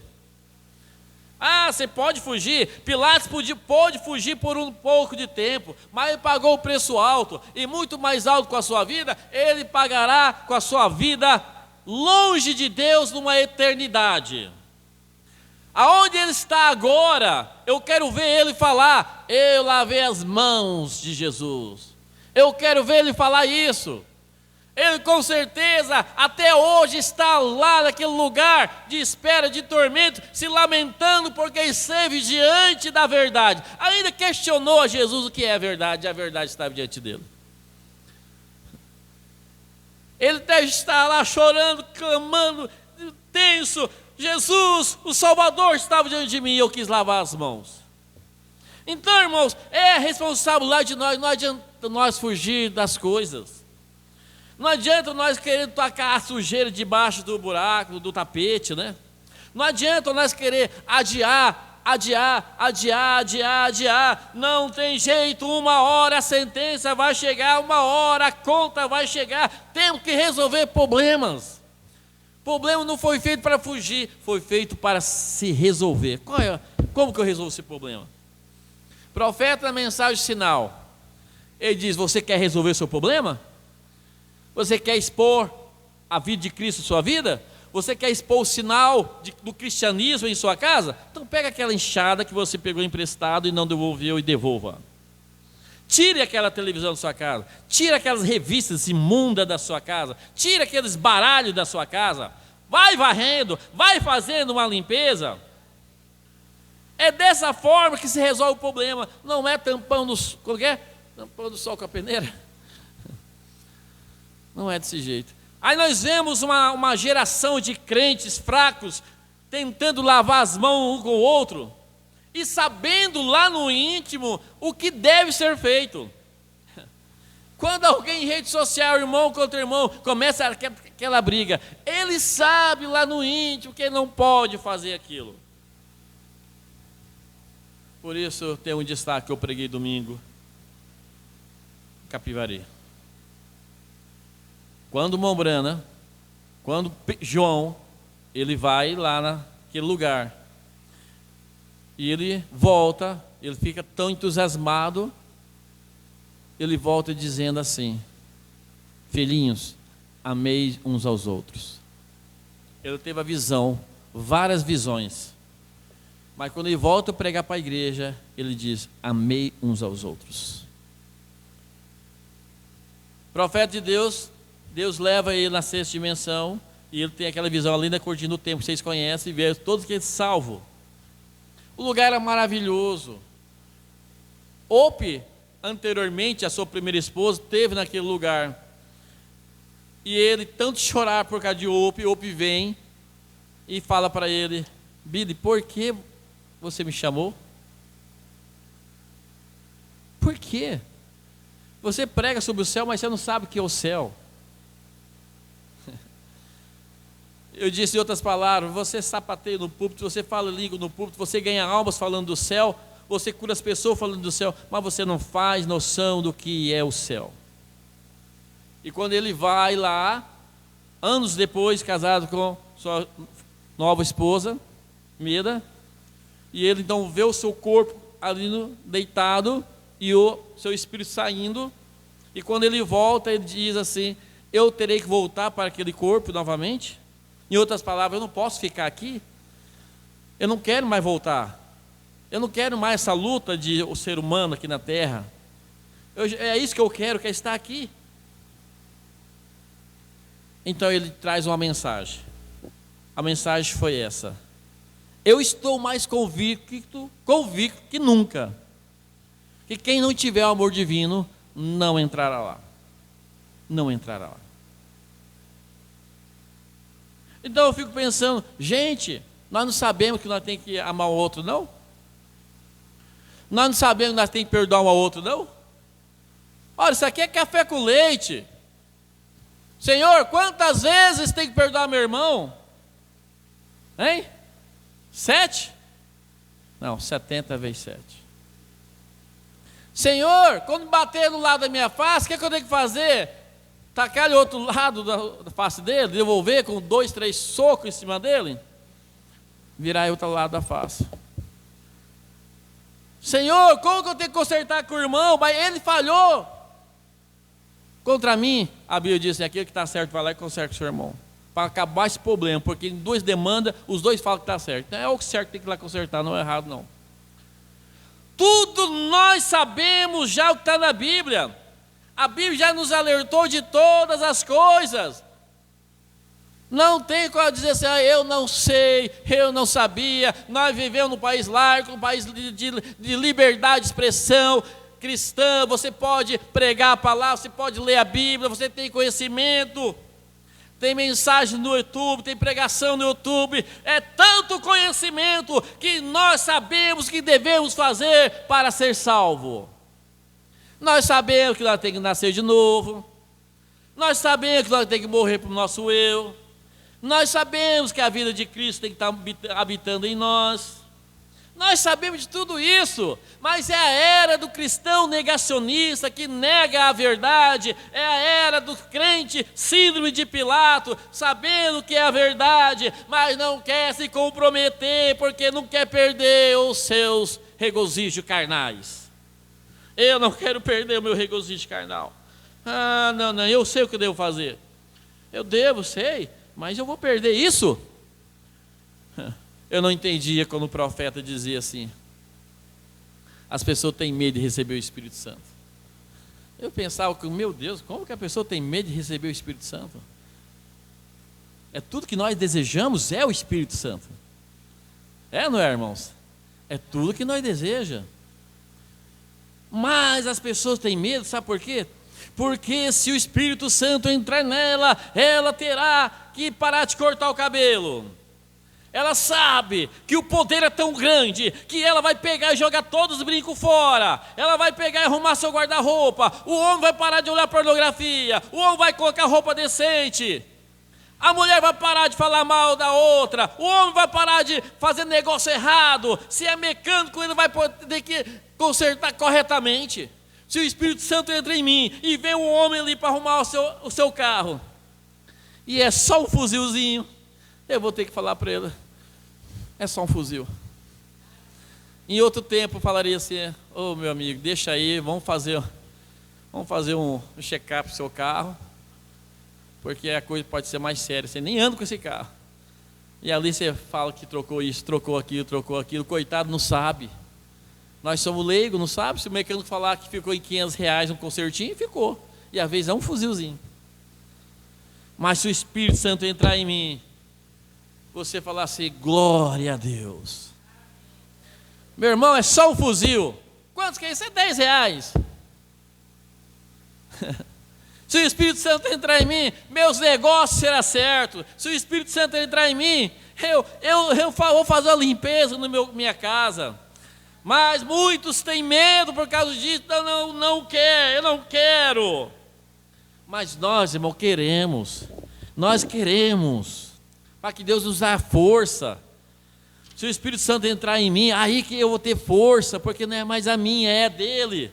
Ah, você pode fugir. Pilatos pôde fugir por um pouco de tempo, mas ele pagou o preço alto, e muito mais alto com a sua vida. Ele pagará com a sua vida longe de Deus numa eternidade. Aonde ele está agora, eu quero ver ele falar: eu lavei as mãos de Jesus. Eu quero ver ele falar isso. Ele com certeza até hoje está lá naquele lugar de espera, de tormento, se lamentando porque esteve diante da verdade. Ainda questionou a Jesus o que é a verdade, e a verdade estava diante dele. Ele deve estar lá chorando, clamando, tenso. Jesus, o Salvador, estava diante de mim e eu quis lavar as mãos. Então, irmãos, é responsabilidade de nós. Não adianta nós fugir das coisas. Não adianta nós querer tacar a sujeira debaixo do buraco, do tapete, né? Não adianta nós querer adiar. Não tem jeito, uma hora a sentença vai chegar, uma hora a conta vai chegar. Temos que resolver problemas. O problema não foi feito para fugir, foi feito para se resolver. Como que eu resolvo esse problema? Profeta na mensagem sinal, ele diz: você quer resolver seu problema? Você quer expor a vida de Cristo em sua vida? Você quer expor o sinal do cristianismo em sua casa? Então pega aquela enxada que você pegou emprestado e não devolveu e devolva. Tire aquela televisão da sua casa, tire aquelas revistas imundas da sua casa, tire aqueles baralhos da sua casa, vai varrendo, vai fazendo uma limpeza. É dessa forma que se resolve o problema, não é tampão do sol com a peneira. Não é desse jeito. Aí nós vemos uma geração de crentes fracos, tentando lavar as mãos um com o outro, e sabendo lá no íntimo o que deve ser feito. Quando alguém em rede social, irmão contra irmão, começa aquela briga, ele sabe lá no íntimo que ele não pode fazer aquilo. Por isso tem um destaque que eu preguei domingo, Capivari. Quando Mombrana, quando João, ele vai lá naquele lugar, e ele volta, ele fica tão entusiasmado, ele volta dizendo assim: filhinhos, amei uns aos outros. Ele teve a visão, várias visões, mas quando ele volta a pregar para a igreja, ele diz: amei uns aos outros. Profeta de Deus, Deus leva ele na sexta dimensão, e ele tem aquela visão além da cortina do tempo, vocês conhecem, e vê todos que ele salvo. O lugar era maravilhoso. Ope, anteriormente, a sua primeira esposa, esteve naquele lugar. E ele, tanto chorar por causa de Ope vem e fala para ele: Billy, por que você me chamou? Por quê? Você prega sobre o céu, mas você não sabe o que é o céu. Eu disse em outras palavras: você sapateia no púlpito, você fala língua no púlpito, você ganha almas falando do céu, você cura as pessoas falando do céu, mas você não faz noção do que é o céu. E quando ele vai lá, anos depois, casado com sua nova esposa, Meda, e ele então vê o seu corpo ali deitado e o seu espírito saindo, e quando ele volta, ele diz assim: eu terei que voltar para aquele corpo novamente? Em outras palavras, eu não posso ficar aqui, eu não quero mais voltar, eu não quero mais essa luta de o ser humano aqui na terra, é isso que eu quero estar aqui. Então ele traz uma mensagem. A mensagem foi essa: eu estou mais convicto que nunca, que quem não tiver o amor divino não entrará lá. Não entrará lá. Então eu fico pensando, gente, nós não sabemos que nós temos que amar o outro, não? Nós não sabemos que nós temos que perdoar um ao outro, não? Olha, isso aqui é café com leite. Senhor, quantas vezes tem que perdoar meu irmão? Hein? 7? Não, 70 vezes 7. Senhor, quando bater no lado da minha face, o que eu tenho que fazer? Tacar o outro lado da face dele, devolver com 2, 3 socos em cima dele? Virar o outro lado da face. Senhor, como que eu tenho que consertar com o irmão? Mas ele falhou contra mim. A Bíblia diz assim: aquele que está certo vai lá e conserta com o seu irmão, para acabar esse problema, porque em 2 demandas, os 2 falam que está certo. Então é o certo que tem que ir lá consertar, não é errado não. Tudo nós sabemos já o que está na Bíblia. A Bíblia já nos alertou de todas as coisas. Não tem como dizer assim: eu não sei, eu não sabia. Nós vivemos num país laico, um país de liberdade de expressão cristã. Você pode pregar a palavra, você pode ler a Bíblia, você tem conhecimento. Tem mensagem no YouTube, tem pregação no YouTube. É tanto conhecimento que nós sabemos que devemos fazer para ser salvo. Nós sabemos que nós temos que nascer de novo. Nós sabemos que nós temos que morrer para o nosso eu. Nós sabemos que a vida de Cristo tem que estar habitando em nós. Nós sabemos de tudo isso, mas é a era do cristão negacionista que nega a verdade, é a era do crente síndrome de Pilato, sabendo que é a verdade, mas não quer se comprometer porque não quer perder os seus regozijos carnais. Eu não quero perder o meu regozijo carnal. Não, eu sei o que eu devo fazer. Sei, mas eu vou perder isso? Eu não entendia quando o profeta dizia assim: as pessoas têm medo de receber o Espírito Santo. Eu pensava que, meu Deus, como que a pessoa tem medo de receber o Espírito Santo? É tudo que nós desejamos, é o Espírito Santo. Não é, irmãos? É tudo que nós desejamos. Mas as pessoas têm medo, sabe por quê? Porque se o Espírito Santo entrar nela, ela terá que parar de cortar o cabelo. Ela sabe que o poder é tão grande que ela vai pegar e jogar todos os brincos fora. Ela vai pegar e arrumar seu guarda-roupa. O homem vai parar de olhar pornografia. O homem vai colocar roupa decente. A mulher vai parar de falar mal da outra. O homem vai parar de fazer negócio errado. Se é mecânico, ele vai ter que consertar corretamente. Se o Espírito Santo entra em mim e vem um homem ali para arrumar o seu carro, e é só um fuzilzinho, eu vou ter que falar para ele: é só um fuzil. Em outro tempo eu falaria assim: ô meu amigo, deixa aí, vamos fazer um check-up do seu carro, porque a coisa pode ser mais séria, você nem anda com esse carro. E ali você fala que trocou isso, trocou aquilo, coitado, não sabe. Nós somos leigos, não sabe? Se o mecânico falar que ficou em R$500 um consertinho, ficou. E às vezes é um fuzilzinho. Mas se o Espírito Santo entrar em mim, você falar assim: glória a Deus. Meu irmão, é só um fuzil. Quantos que é isso? É R$10. Se o Espírito Santo entrar em mim, meus negócios serão certos. Se o Espírito Santo entrar em mim, eu vou fazer uma limpeza na minha casa. Mas muitos têm medo por causa disso. Eu não quero. Mas nós, irmão, queremos. Nós queremos. Para que Deus nos dê força. Se o Espírito Santo entrar em mim, aí que eu vou ter força, porque não é mais a minha, é dele.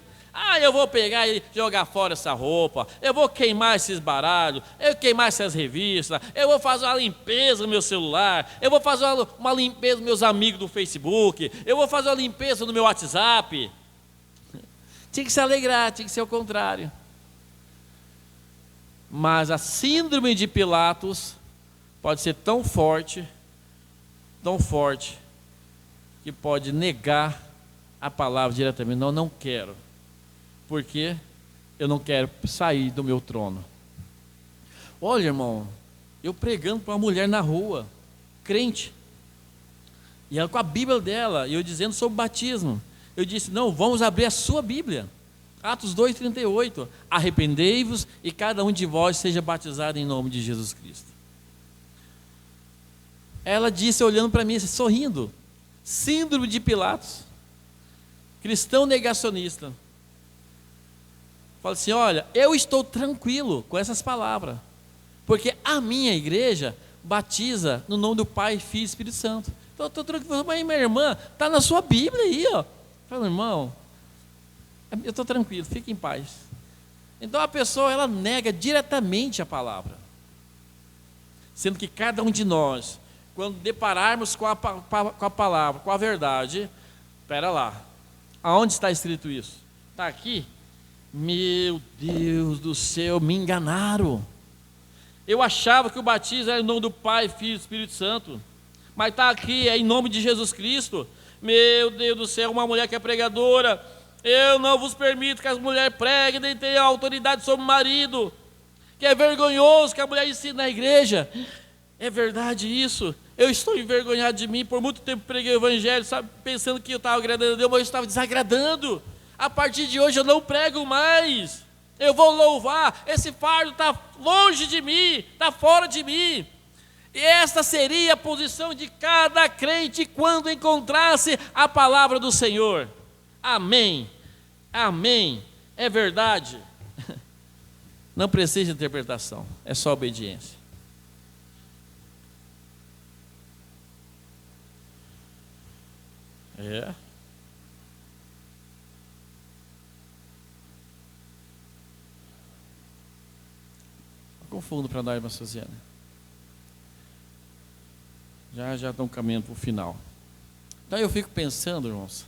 Eu vou pegar e jogar fora essa roupa, eu vou queimar esses baralhos, eu vou queimar essas revistas, eu vou fazer uma limpeza no meu celular, eu vou fazer uma limpeza nos meus amigos do Facebook, eu vou fazer uma limpeza no meu WhatsApp. Tinha que se alegrar, tinha que ser o contrário. Mas a síndrome de Pilatos pode ser tão forte, que pode negar a palavra diretamente. Não quero. Porque eu não quero sair do meu trono. Olha, irmão, Eu pregando para uma mulher na rua, crente, e ela com a Bíblia dela, e eu dizendo sobre batismo. Eu disse, não, vamos abrir a sua Bíblia. Atos 2,38, arrependei-vos e cada um de vós seja batizado em nome de Jesus Cristo. Ela disse, olhando para mim, sorrindo, síndrome de Pilatos, cristão negacionista. Fala assim, olha, eu estou tranquilo com essas palavras, porque a minha igreja batiza no nome do Pai, Filho e Espírito Santo. Então eu estou tranquilo, mas minha irmã, está na sua Bíblia aí, ó. Fala, irmão, eu estou tranquilo, fique em paz. Então a pessoa, ela nega diretamente a palavra, sendo que cada um de nós, quando depararmos com a palavra, com a verdade, espera lá, aonde está escrito isso? Está aqui? Meu Deus do céu, me enganaram. Eu achava que o batismo era em nome do Pai, Filho e Espírito Santo, mas está aqui, é em nome de Jesus Cristo. Meu Deus do céu, uma mulher que é pregadora, eu não vos permito que as mulheres preguem, nem tenham autoridade sobre o marido, que é vergonhoso que a mulher ensine na igreja. É verdade isso? Eu estou envergonhado de mim, por muito tempo preguei o evangelho, sabe, pensando que eu estava agradando a Deus, mas eu estava desagradando. A partir de hoje eu não prego mais, eu vou louvar, esse fardo está longe de mim, está fora de mim. E esta seria a posição de cada crente quando encontrasse a palavra do Senhor. Amém, amém, é verdade. Não precisa de interpretação, é só obediência. É. Confundo para nós, irmã Suziana. Já estão caminhando para o final. Então eu fico pensando, irmãos,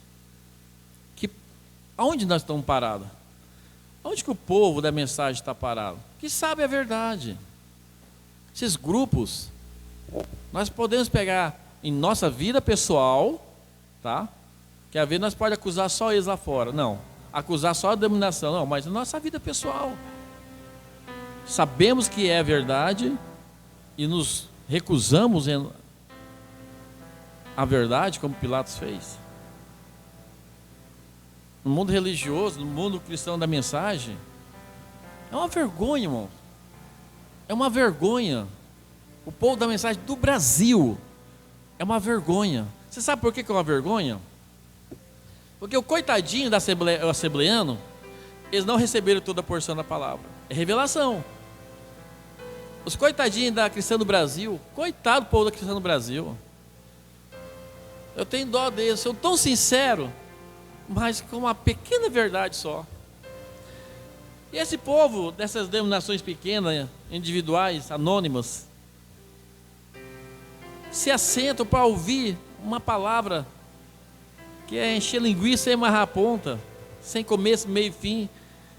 que aonde nós estamos parados? Onde que o povo da mensagem está parado? Que sabe a verdade. Esses grupos, nós podemos pegar em nossa vida pessoal, tá? Que às vezes nós podemos acusar só eles lá fora. Não, acusar só a denominação, não, mas na nossa vida pessoal. Sabemos que é verdade e nos recusamos a verdade, como Pilatos fez. No mundo religioso, no mundo cristão da mensagem, é uma vergonha, irmão. É uma vergonha. O povo da mensagem do Brasil é uma vergonha. Você sabe por que é uma vergonha? Porque o coitadinho da assembleano, eles não receberam toda a porção da palavra. É revelação. Os coitadinhos da cristã do Brasil, coitado do povo da cristã do Brasil. Eu tenho dó deles, sou tão sincero, mas com uma pequena verdade só. E esse povo dessas denominações pequenas, individuais, anônimas, se assentam para ouvir uma palavra que é encher linguiça e amarrar a ponta, sem começo, meio e fim.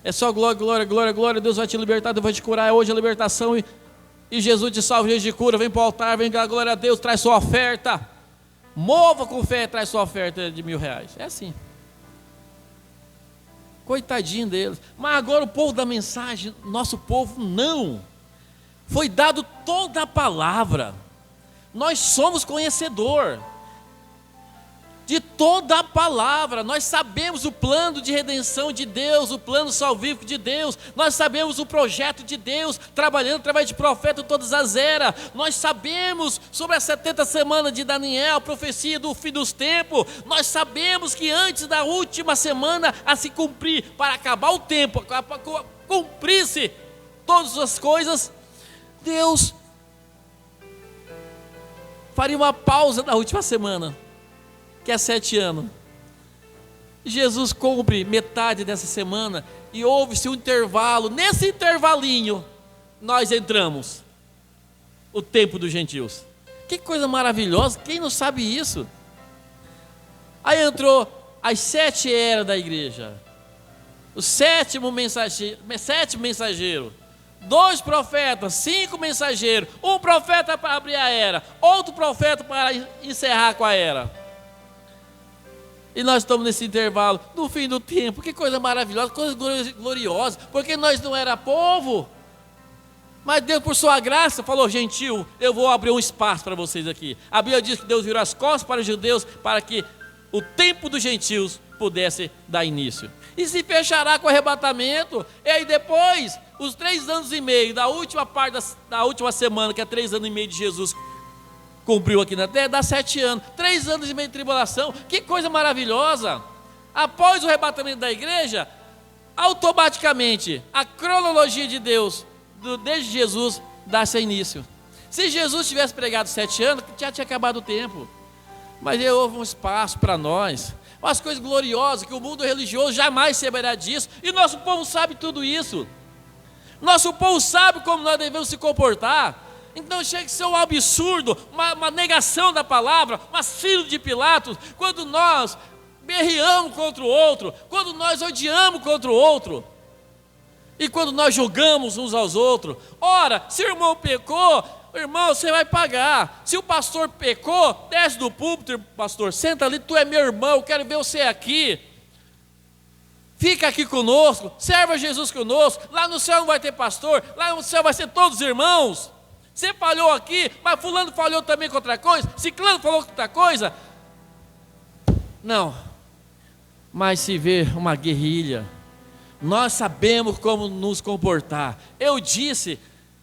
É só glória, glória, glória, glória, Deus vai te libertar, Deus vai te curar, é hoje a libertação e Jesus te salva, Jesus te cura, vem para o altar, vem dar glória a Deus, traz sua oferta, mova com fé, traz sua oferta de R$1.000, é assim. Coitadinho deles. Mas agora o povo da mensagem, nosso povo não, foi dado toda a palavra, nós somos conhecedor de toda a palavra, nós sabemos o plano de redenção de Deus, o plano salvífico de Deus, nós sabemos o projeto de Deus, trabalhando através de profeta todas as eras, nós sabemos sobre as 70 semanas de Daniel, a profecia do fim dos tempos, nós sabemos que antes da última semana a se cumprir, para acabar o tempo, para cumprir-se todas as coisas, Deus faria uma pausa na última semana, que é 7 anos. Jesus cumpre metade dessa semana e houve-se um intervalo. Nesse intervalinho nós entramos, o tempo dos gentios. Que coisa maravilhosa, quem não sabe isso? Aí entrou as 7 eras da igreja, o sétimo mensageiro, 2 profetas, 5 mensageiros, um profeta para abrir a era, outro profeta para encerrar com a era. E nós estamos nesse intervalo, no fim do tempo. Que coisa maravilhosa, coisa gloriosa. Porque nós não era povo. Mas Deus, por sua graça, falou: gentil, eu vou abrir um espaço para vocês aqui. A Bíblia diz que Deus virou as costas para os judeus, para que o tempo dos gentios pudesse dar início. E se fechará com o arrebatamento, e aí depois, os 3 anos e meio, da última parte da última semana, que é 3 anos e meio de Jesus cumpriu aqui na terra, dá 7 anos, 3 anos e meio de tribulação. Que coisa maravilhosa! Após o arrebatamento da igreja, automaticamente, a cronologia de Deus, desde Jesus, dá-se início. Se Jesus tivesse pregado 7 anos, já tinha acabado o tempo. Mas houve um espaço para nós, umas coisas gloriosas que o mundo religioso jamais saberá disso, e nosso povo sabe tudo isso. Nosso povo sabe como nós devemos se comportar. Então chega a ser um absurdo, uma negação da palavra, uma síndrome de Pilatos, quando nós berreamos contra o outro, quando nós odiamos contra o outro, e quando nós julgamos uns aos outros. Ora, se o irmão pecou, irmão, você vai pagar. Se o pastor pecou, desce do púlpito, pastor, senta ali, tu é meu irmão, eu quero ver você aqui. Fica aqui conosco, serve a Jesus conosco. Lá no céu não vai ter pastor, lá no céu vai ser todos irmãos. Você falhou aqui, mas fulano falhou também com outra coisa, ciclano falou com outra coisa. Não, mas se vê uma guerrilha, nós sabemos como nos comportar. Eu disse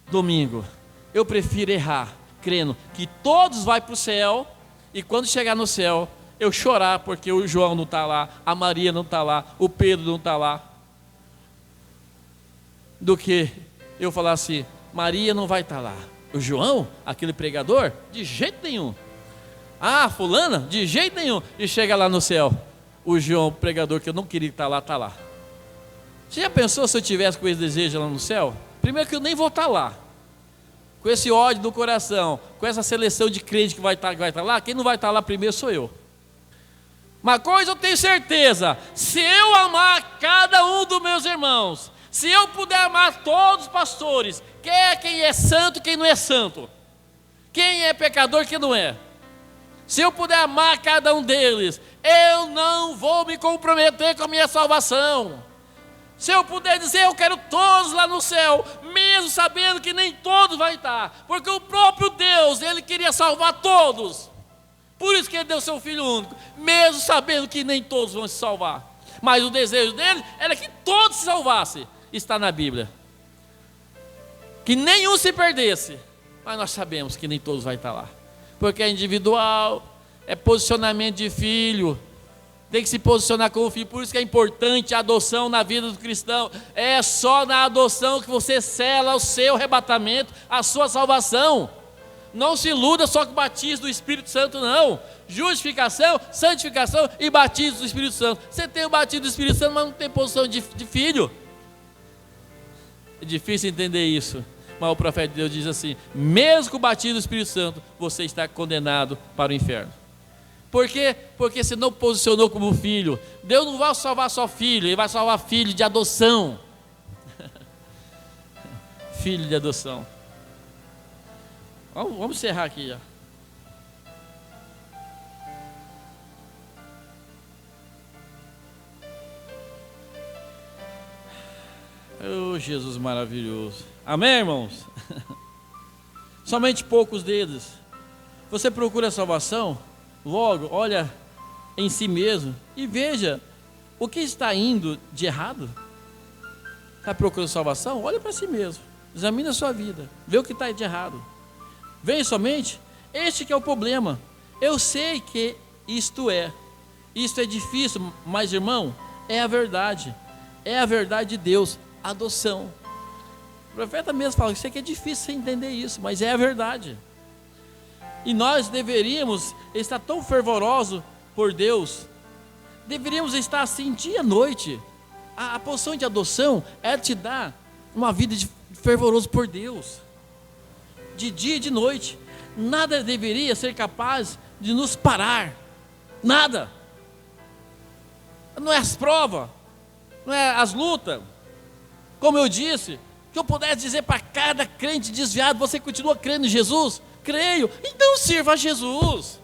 domingo, eu prefiro errar, crendo que todos vão para o céu, e quando chegar no céu, eu chorar porque o João não está lá, a Maria não está lá, o Pedro não está lá, do que eu falar assim: Maria não vai estar lá, o João, aquele pregador, de jeito nenhum, fulana, de jeito nenhum, e chega lá no céu, o João, o pregador que eu não queria estar lá, está lá. Você já pensou se eu tivesse com esse desejo lá no céu? Primeiro que eu nem vou estar lá, com esse ódio no coração, com essa seleção de crente que vai estar lá, quem não vai estar lá primeiro sou eu. Uma coisa eu tenho certeza: se eu amar cada um dos meus irmãos, se eu puder amar todos os pastores, quem é santo e quem não é santo, quem é pecador e quem não é, se eu puder amar cada um deles, eu não vou me comprometer com a minha salvação. Se eu puder dizer, eu quero todos lá no céu, mesmo sabendo que nem todos vai estar, porque o próprio Deus, Ele queria salvar todos, por isso que Ele deu seu Filho único, mesmo sabendo que nem todos vão se salvar, mas o desejo dele era que todos se salvassem. Está na Bíblia, que nenhum se perdesse, mas nós sabemos que nem todos vai estar lá, porque é individual, é posicionamento de filho, tem que se posicionar como filho. Por isso que é importante a adoção na vida do cristão. É só na adoção que você sela o seu arrebatamento, a sua salvação. Não se iluda só com o batismo do Espírito Santo, não. Justificação, santificação e batismo do Espírito Santo. Você tem o batismo do Espírito Santo, mas não tem posição de filho. É difícil entender isso, mas o profeta de Deus diz assim: mesmo com o batismo do Espírito Santo, você está condenado para o inferno. Por quê? Porque você não posicionou como filho. Deus não vai salvar só filho, Ele vai salvar filho de adoção. Filho de adoção. Vamos encerrar aqui já. Oh, Jesus maravilhoso. Amém, irmãos? Somente poucos deles. Você procura a salvação? Logo, olha em si mesmo e veja o que está indo de errado. Está procurando salvação? Olha para si mesmo, examine a sua vida, vê o que está de errado. Vem somente, este que é o problema. Eu sei que isto é difícil, mas irmão, é a verdade de Deus, adoção. O profeta mesmo fala que isso aqui é difícil você entender isso, mas é a verdade. E nós deveríamos estar tão fervorosos por Deus, deveríamos estar assim dia e noite. A posição de adoção é te dar uma vida de fervoroso por Deus, de dia e de noite. Nada deveria ser capaz de nos parar, nada. Não é as provas, não é as lutas, como eu disse, que eu pudesse dizer para cada crente desviado: você continua crendo em Jesus? Creio, então sirva a Jesus.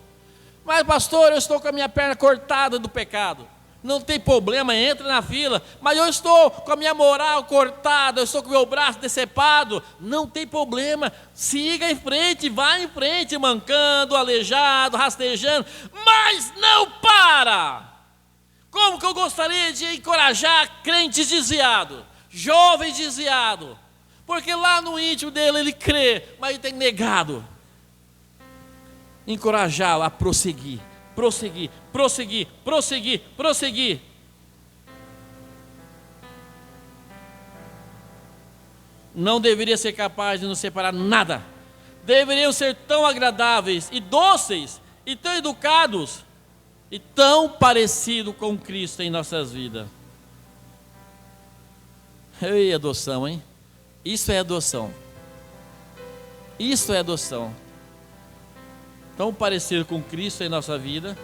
Mas pastor, eu estou com a minha perna cortada do pecado. Não tem problema, entra na fila. Mas eu estou com a minha moral cortada, eu estou com o meu braço decepado. Não tem problema, siga em frente, vai em frente, mancando, aleijado, rastejando. Mas não para! Como que eu gostaria de encorajar crentes desviados, jovens desviados. Porque lá no íntimo dele ele crê, mas ele tem negado. Encorajá-lo a prosseguir. Prosseguir, prosseguir, prosseguir, prosseguir. Não deveria ser capaz de nos separar nada. Deveriam ser tão agradáveis e dóceis e tão educados e tão parecidos com Cristo em nossas vidas. Ei, adoção, hein? Isso é adoção. Isso é adoção. Tão parecido com Cristo em nossa vida,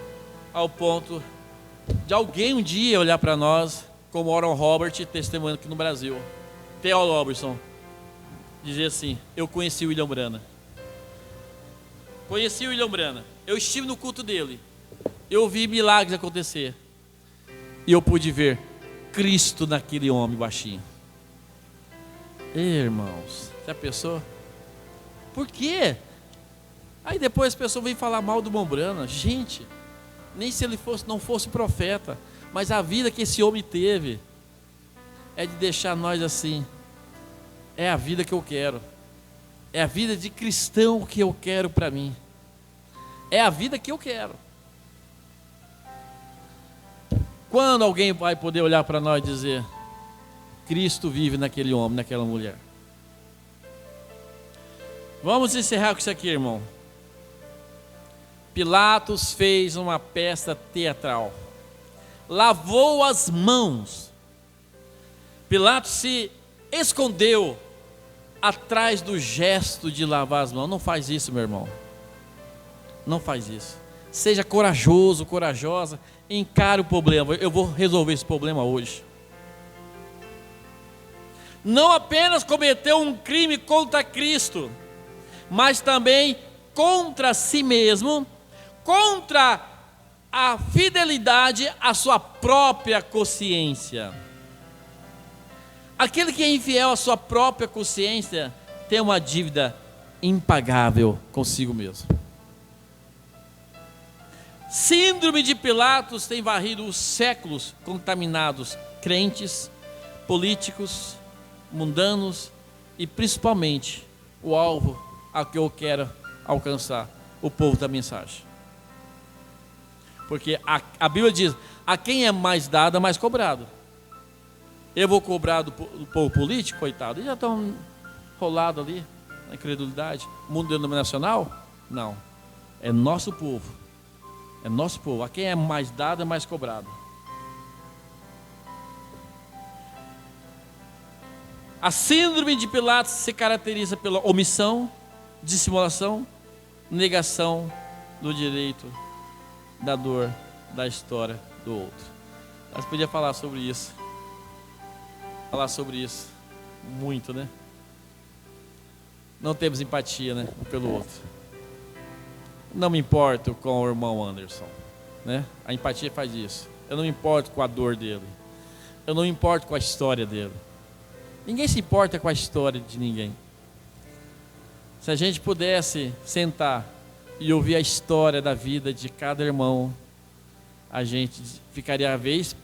ao ponto de alguém um dia olhar para nós, como Oral Robert, testemunhando aqui no Brasil. Theo Robertson, dizer assim: eu conheci o William Branham. Conheci o William Branham. Eu estive no culto dele. Eu vi milagres acontecer. E eu pude ver Cristo naquele homem baixinho. Ei, irmãos, já pensou? Por quê? Aí depois as pessoas vêm falar mal do Mombrana. Gente, nem se ele não fosse profeta, mas a vida que esse homem teve é de deixar nós assim. É a vida que eu quero. É a vida de cristão que eu quero para mim. É a vida que eu quero. Quando alguém vai poder olhar para nós e dizer: Cristo vive naquele homem, naquela mulher? Vamos encerrar com isso aqui, irmão. Pilatos fez uma peça teatral. Lavou as mãos. Pilatos se escondeu atrás do gesto de lavar as mãos. Não faz isso, meu irmão. Não faz isso. Seja corajoso, corajosa. Encare o problema. Eu vou resolver esse problema hoje. Não apenas cometeu um crime contra Cristo, mas também contra si mesmo, contra a fidelidade à sua própria consciência. Aquele que é infiel à sua própria consciência tem uma dívida impagável consigo mesmo. Síndrome de Pilatos tem varrido os séculos contaminados, crentes, políticos, mundanos e principalmente o alvo a que eu quero alcançar, o povo da mensagem. Porque a Bíblia diz: a quem é mais dado, é mais cobrado. Eu vou cobrar do povo político, coitado, eles já estão rolados ali na incredulidade. Mundo denominacional? Não, é nosso povo. É nosso povo. A quem é mais dado, é mais cobrado. A síndrome de Pilatos se caracteriza pela omissão, dissimulação, negação do direito, da dor, da história do outro. Nós podíamos falar sobre isso. Falar sobre isso muito, né? Não temos empatia, né, um pelo outro. Não me importo com o irmão Anderson, né? A empatia faz isso. Eu não me importo com a dor dele. Eu não me importo com a história dele. Ninguém se importa com a história de ninguém. Se a gente pudesse sentar e ouvir a história da vida de cada irmão, a gente ficaria a vez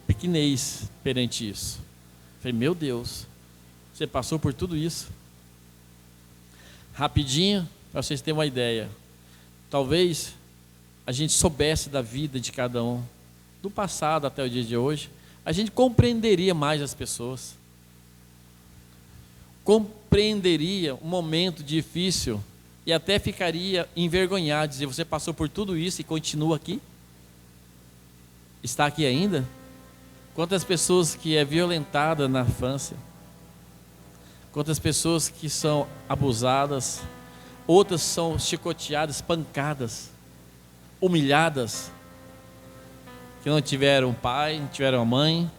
pequenez perante isso. Falei: meu Deus, você passou por tudo isso? Rapidinho, para vocês terem uma ideia. Talvez a gente soubesse da vida de cada um, do passado até o dia de hoje, a gente compreenderia mais as pessoas. Compreenderia um momento difícil e até ficaria envergonhado, dizer: você passou por tudo isso e continua aqui? Está aqui ainda? Quantas pessoas que é violentada na infância, quantas pessoas que são abusadas, outras são chicoteadas, espancadas, humilhadas, que não tiveram pai, não tiveram mãe.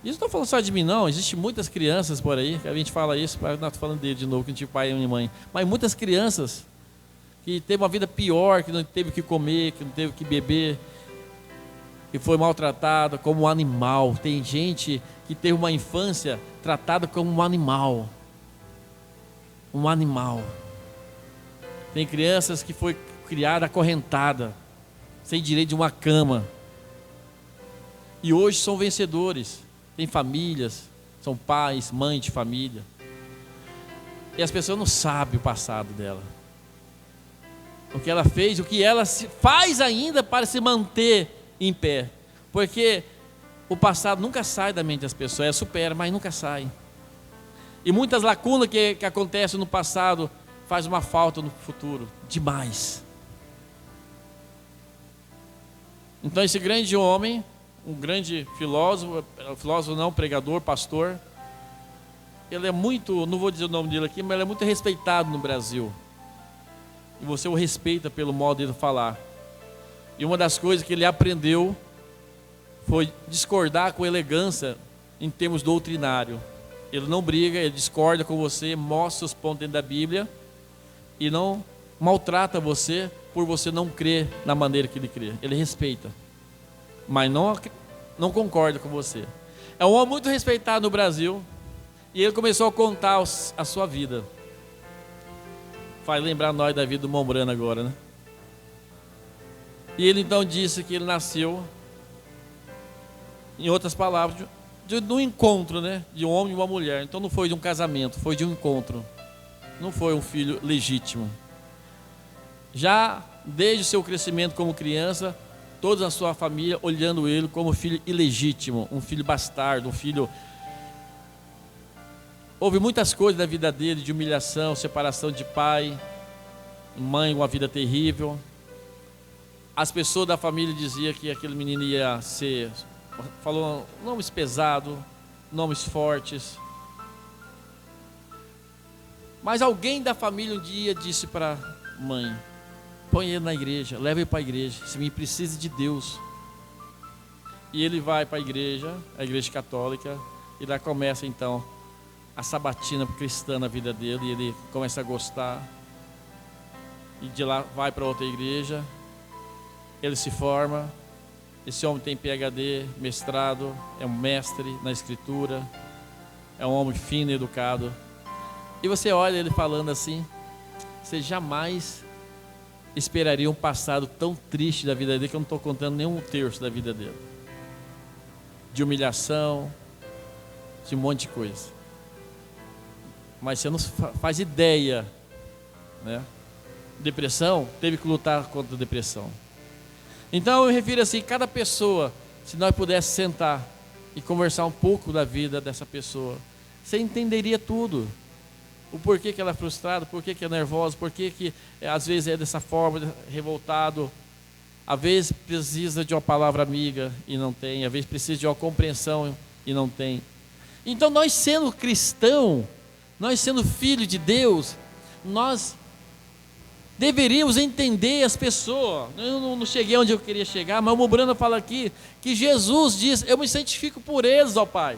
Isso não estou falando só de mim, não. Existem muitas crianças por aí, que a gente fala isso, não estou falando dele de novo, que não tive pai e mãe, mas muitas crianças que teve uma vida pior, que não teve o que comer, que não teve o que beber, que foi maltratada como um animal. Tem gente que teve uma infância tratada como um animal. Um animal. Tem crianças que foi criada acorrentada, sem direito de uma cama. E hoje são vencedores. Tem famílias, são pais, mães de família. E as pessoas não sabem o passado dela. O que ela fez, o que ela faz ainda para se manter em pé. Porque o passado nunca sai da mente das pessoas, ela supera, mas nunca sai. E muitas lacunas que acontecem no passado faz uma falta no futuro, demais. Então esse grande homem, um grande filósofo não, pregador, pastor, ele é muito, não vou dizer o nome dele aqui, mas ele é muito respeitado no Brasil. E você o respeita pelo modo dele falar. E uma das coisas que ele aprendeu foi discordar com elegância em termos doutrinário. Ele não briga, ele discorda com você, mostra os pontos dentro da Bíblia e não maltrata você por você não crer na maneira que ele crê. Ele respeita, mas não concorda com você. É um homem muito respeitado no Brasil e ele começou a contar a sua vida. Faz lembrar nós da vida do Mombrana agora, né? E ele então disse que ele nasceu, em outras palavras, de um encontro, né? De um homem e uma mulher. Então não foi de um casamento, foi de um encontro. Não foi um filho legítimo. Já desde o seu crescimento como criança, toda a sua família olhando ele como filho ilegítimo, um filho bastardo, um filho... Houve muitas coisas na vida dele, de humilhação, separação de pai, mãe, uma vida terrível. As pessoas da família diziam que aquele menino ia ser... Falou nomes pesados, nomes fortes. Mas alguém da família um dia disse para a mãe: põe ele na igreja, leva ele para a igreja, se me precisa de Deus. E ele vai para a igreja católica, e lá começa então a sabatina cristã na vida dele, e ele começa a gostar. E de lá vai para outra igreja, ele se forma. Esse homem tem PhD, mestrado, é um mestre na escritura, é um homem fino e educado. E você olha ele falando assim, você jamais esperaria um passado tão triste da vida dele, que eu não estou contando nem um terço da vida dele. De humilhação, de um monte de coisa. Mas você não faz ideia, né? Depressão, teve que lutar contra a depressão. Então eu refiro assim, cada pessoa, se nós pudéssemos sentar e conversar um pouco da vida dessa pessoa, você entenderia tudo. O porquê que ela é frustrada, porquê que é nervosa, porquê que às vezes é dessa forma, revoltado. Às vezes precisa de uma palavra amiga e não tem, às vezes precisa de uma compreensão e não tem. Então nós sendo cristão, nós sendo filho de Deus, nós deveríamos entender as pessoas. Eu não cheguei onde eu queria chegar, mas o Mombrana fala aqui que Jesus diz: eu me santifico por eles, ó Pai.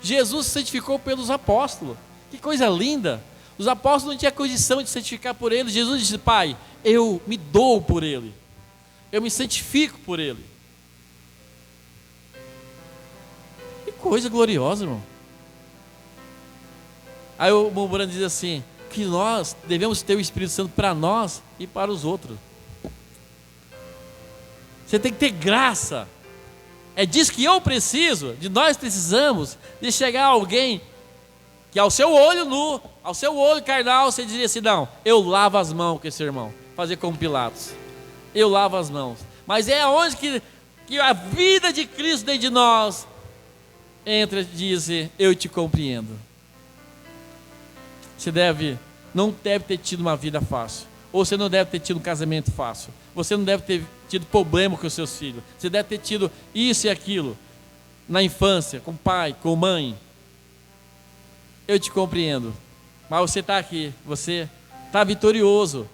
Jesus se santificou pelos apóstolos. Que coisa linda. Os apóstolos não tinham condição de santificar por eles. Jesus disse: Pai, eu me dou por ele, eu me santifico por ele. Que coisa gloriosa, irmão. Aí o Mombrana diz assim, que nós devemos ter o Espírito Santo para nós e para os outros. Você tem que ter graça. É disso que eu preciso, de nós precisamos, de chegar a alguém que ao seu olho nu, ao seu olho carnal, você diria assim: não, eu lavo as mãos com esse irmão. Fazer como Pilatos, eu lavo as mãos. Mas é onde que a vida de Cristo dentro de nós entra e diz: eu te compreendo. Você não deve ter tido uma vida fácil, ou você não deve ter tido um casamento fácil, você não deve ter tido problema com os seus filhos, você deve ter tido isso e aquilo na infância, com pai, com mãe. Eu te compreendo, mas você está aqui, você está vitorioso.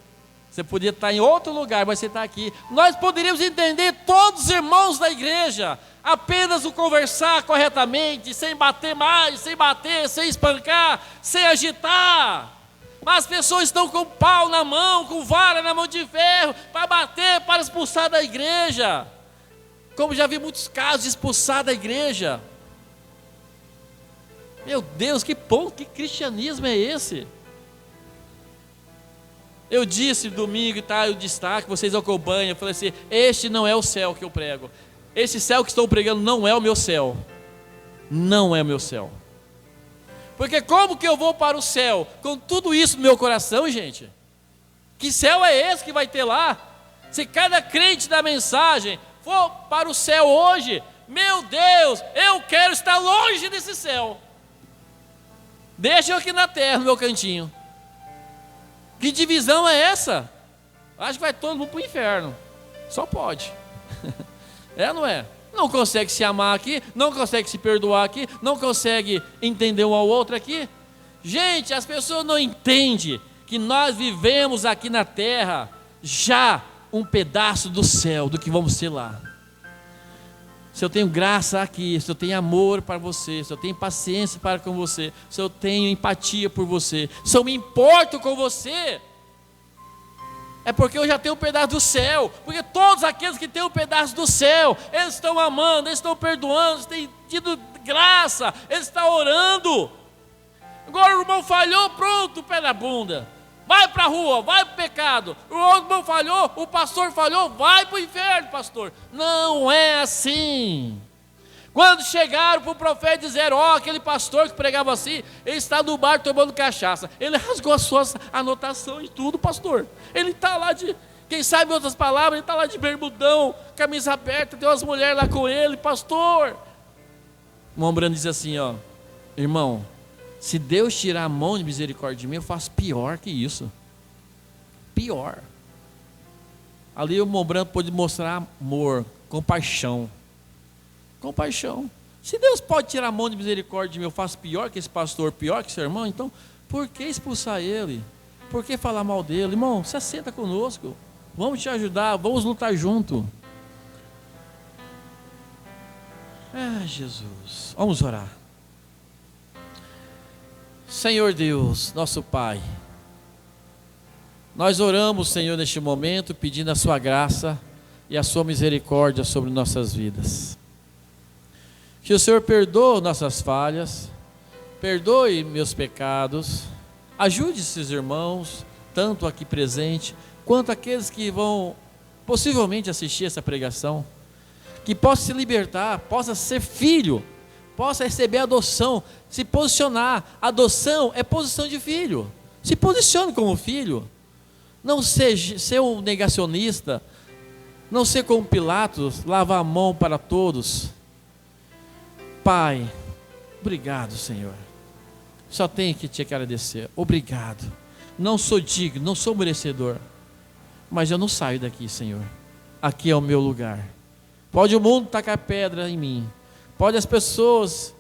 Você podia estar em outro lugar, mas você está aqui. Nós poderíamos entender todos os irmãos da igreja, apenas o conversar corretamente, sem bater mais, sem bater, sem espancar, sem agitar. Mas as pessoas estão com pau na mão, com vara na mão de ferro, para bater, para expulsar da igreja. Como já vi muitos casos de expulsar da igreja. Meu Deus, que cristianismo é esse? Eu disse domingo, tá, eu destaque, vocês acompanham, eu falei assim, este não é o céu que eu prego. Esse céu que estou pregando não é o meu céu. Não é o meu céu. Porque como que eu vou para o céu com tudo isso no meu coração, gente? Que céu é esse que vai ter lá? Se cada crente da mensagem for para o céu hoje, meu Deus, eu quero estar longe desse céu. Deixa eu aqui na terra, no meu cantinho. Que divisão é essa? Acho que vai todo mundo para o inferno. Só pode. É ou não é? Não consegue se amar aqui, não consegue se perdoar aqui, não consegue entender um ao outro aqui. Gente, as pessoas não entendem que nós vivemos aqui na terra já um pedaço do céu, do que vamos ser lá. Se eu tenho graça aqui, se eu tenho amor para você, se eu tenho paciência para com você, se eu tenho empatia por você, se eu me importo com você, é porque eu já tenho um pedaço do céu. Porque todos aqueles que têm um pedaço do céu, eles estão amando, eles estão perdoando, eles têm tido graça, eles estão orando. Agora o irmão falhou, pronto, pé na bunda. Vai para a rua, vai para o pecado. O outro irmão falhou, o pastor falhou, vai para o inferno, pastor. Não é assim. Quando chegaram para o profeta e disseram, aquele pastor que pregava assim, ele está no bar tomando cachaça. Ele rasgou as suas anotações e tudo, pastor. Ele está lá de, quem sabe outras palavras, ele está lá de bermudão, camisa aberta, tem umas mulheres lá com ele, pastor. O irmão Brando diz assim, irmão, se Deus tirar a mão de misericórdia de mim, eu faço pior que isso. Pior. Ali o irmão Brando pôde mostrar amor, compaixão. Compaixão. Se Deus pode tirar a mão de misericórdia de mim, eu faço pior que esse pastor, pior que esse irmão, então por que expulsar ele? Por que falar mal dele? Irmão, se assenta conosco, vamos te ajudar, vamos lutar junto. Jesus, vamos orar. Senhor Deus, nosso Pai, nós oramos, Senhor, neste momento, pedindo a sua graça e a sua misericórdia sobre nossas vidas. Que o Senhor perdoe nossas falhas, perdoe meus pecados, ajude esses irmãos, tanto aqui presente, quanto aqueles que vão possivelmente assistir essa pregação, que possa se libertar, possa ser filho, possa receber adoção, se posicionar. Adoção é posição de filho. Se posicione como filho. Não seja ser um negacionista, não ser como Pilatos, lavar a mão para todos. Pai, obrigado, Senhor. Só tenho que te agradecer. Obrigado. Não sou digno, não sou merecedor, mas eu não saio daqui, Senhor. Aqui é o meu lugar. Pode o mundo tacar pedra em mim, pode as pessoas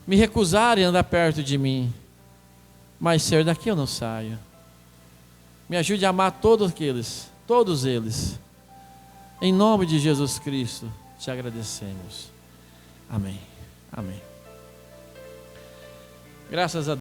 me recusarem a andar perto de mim, mas, Senhor, daqui eu não saio. Me ajude a amar todos eles. Em nome de Jesus Cristo, te agradecemos. Amém. Amém. Graças a Deus.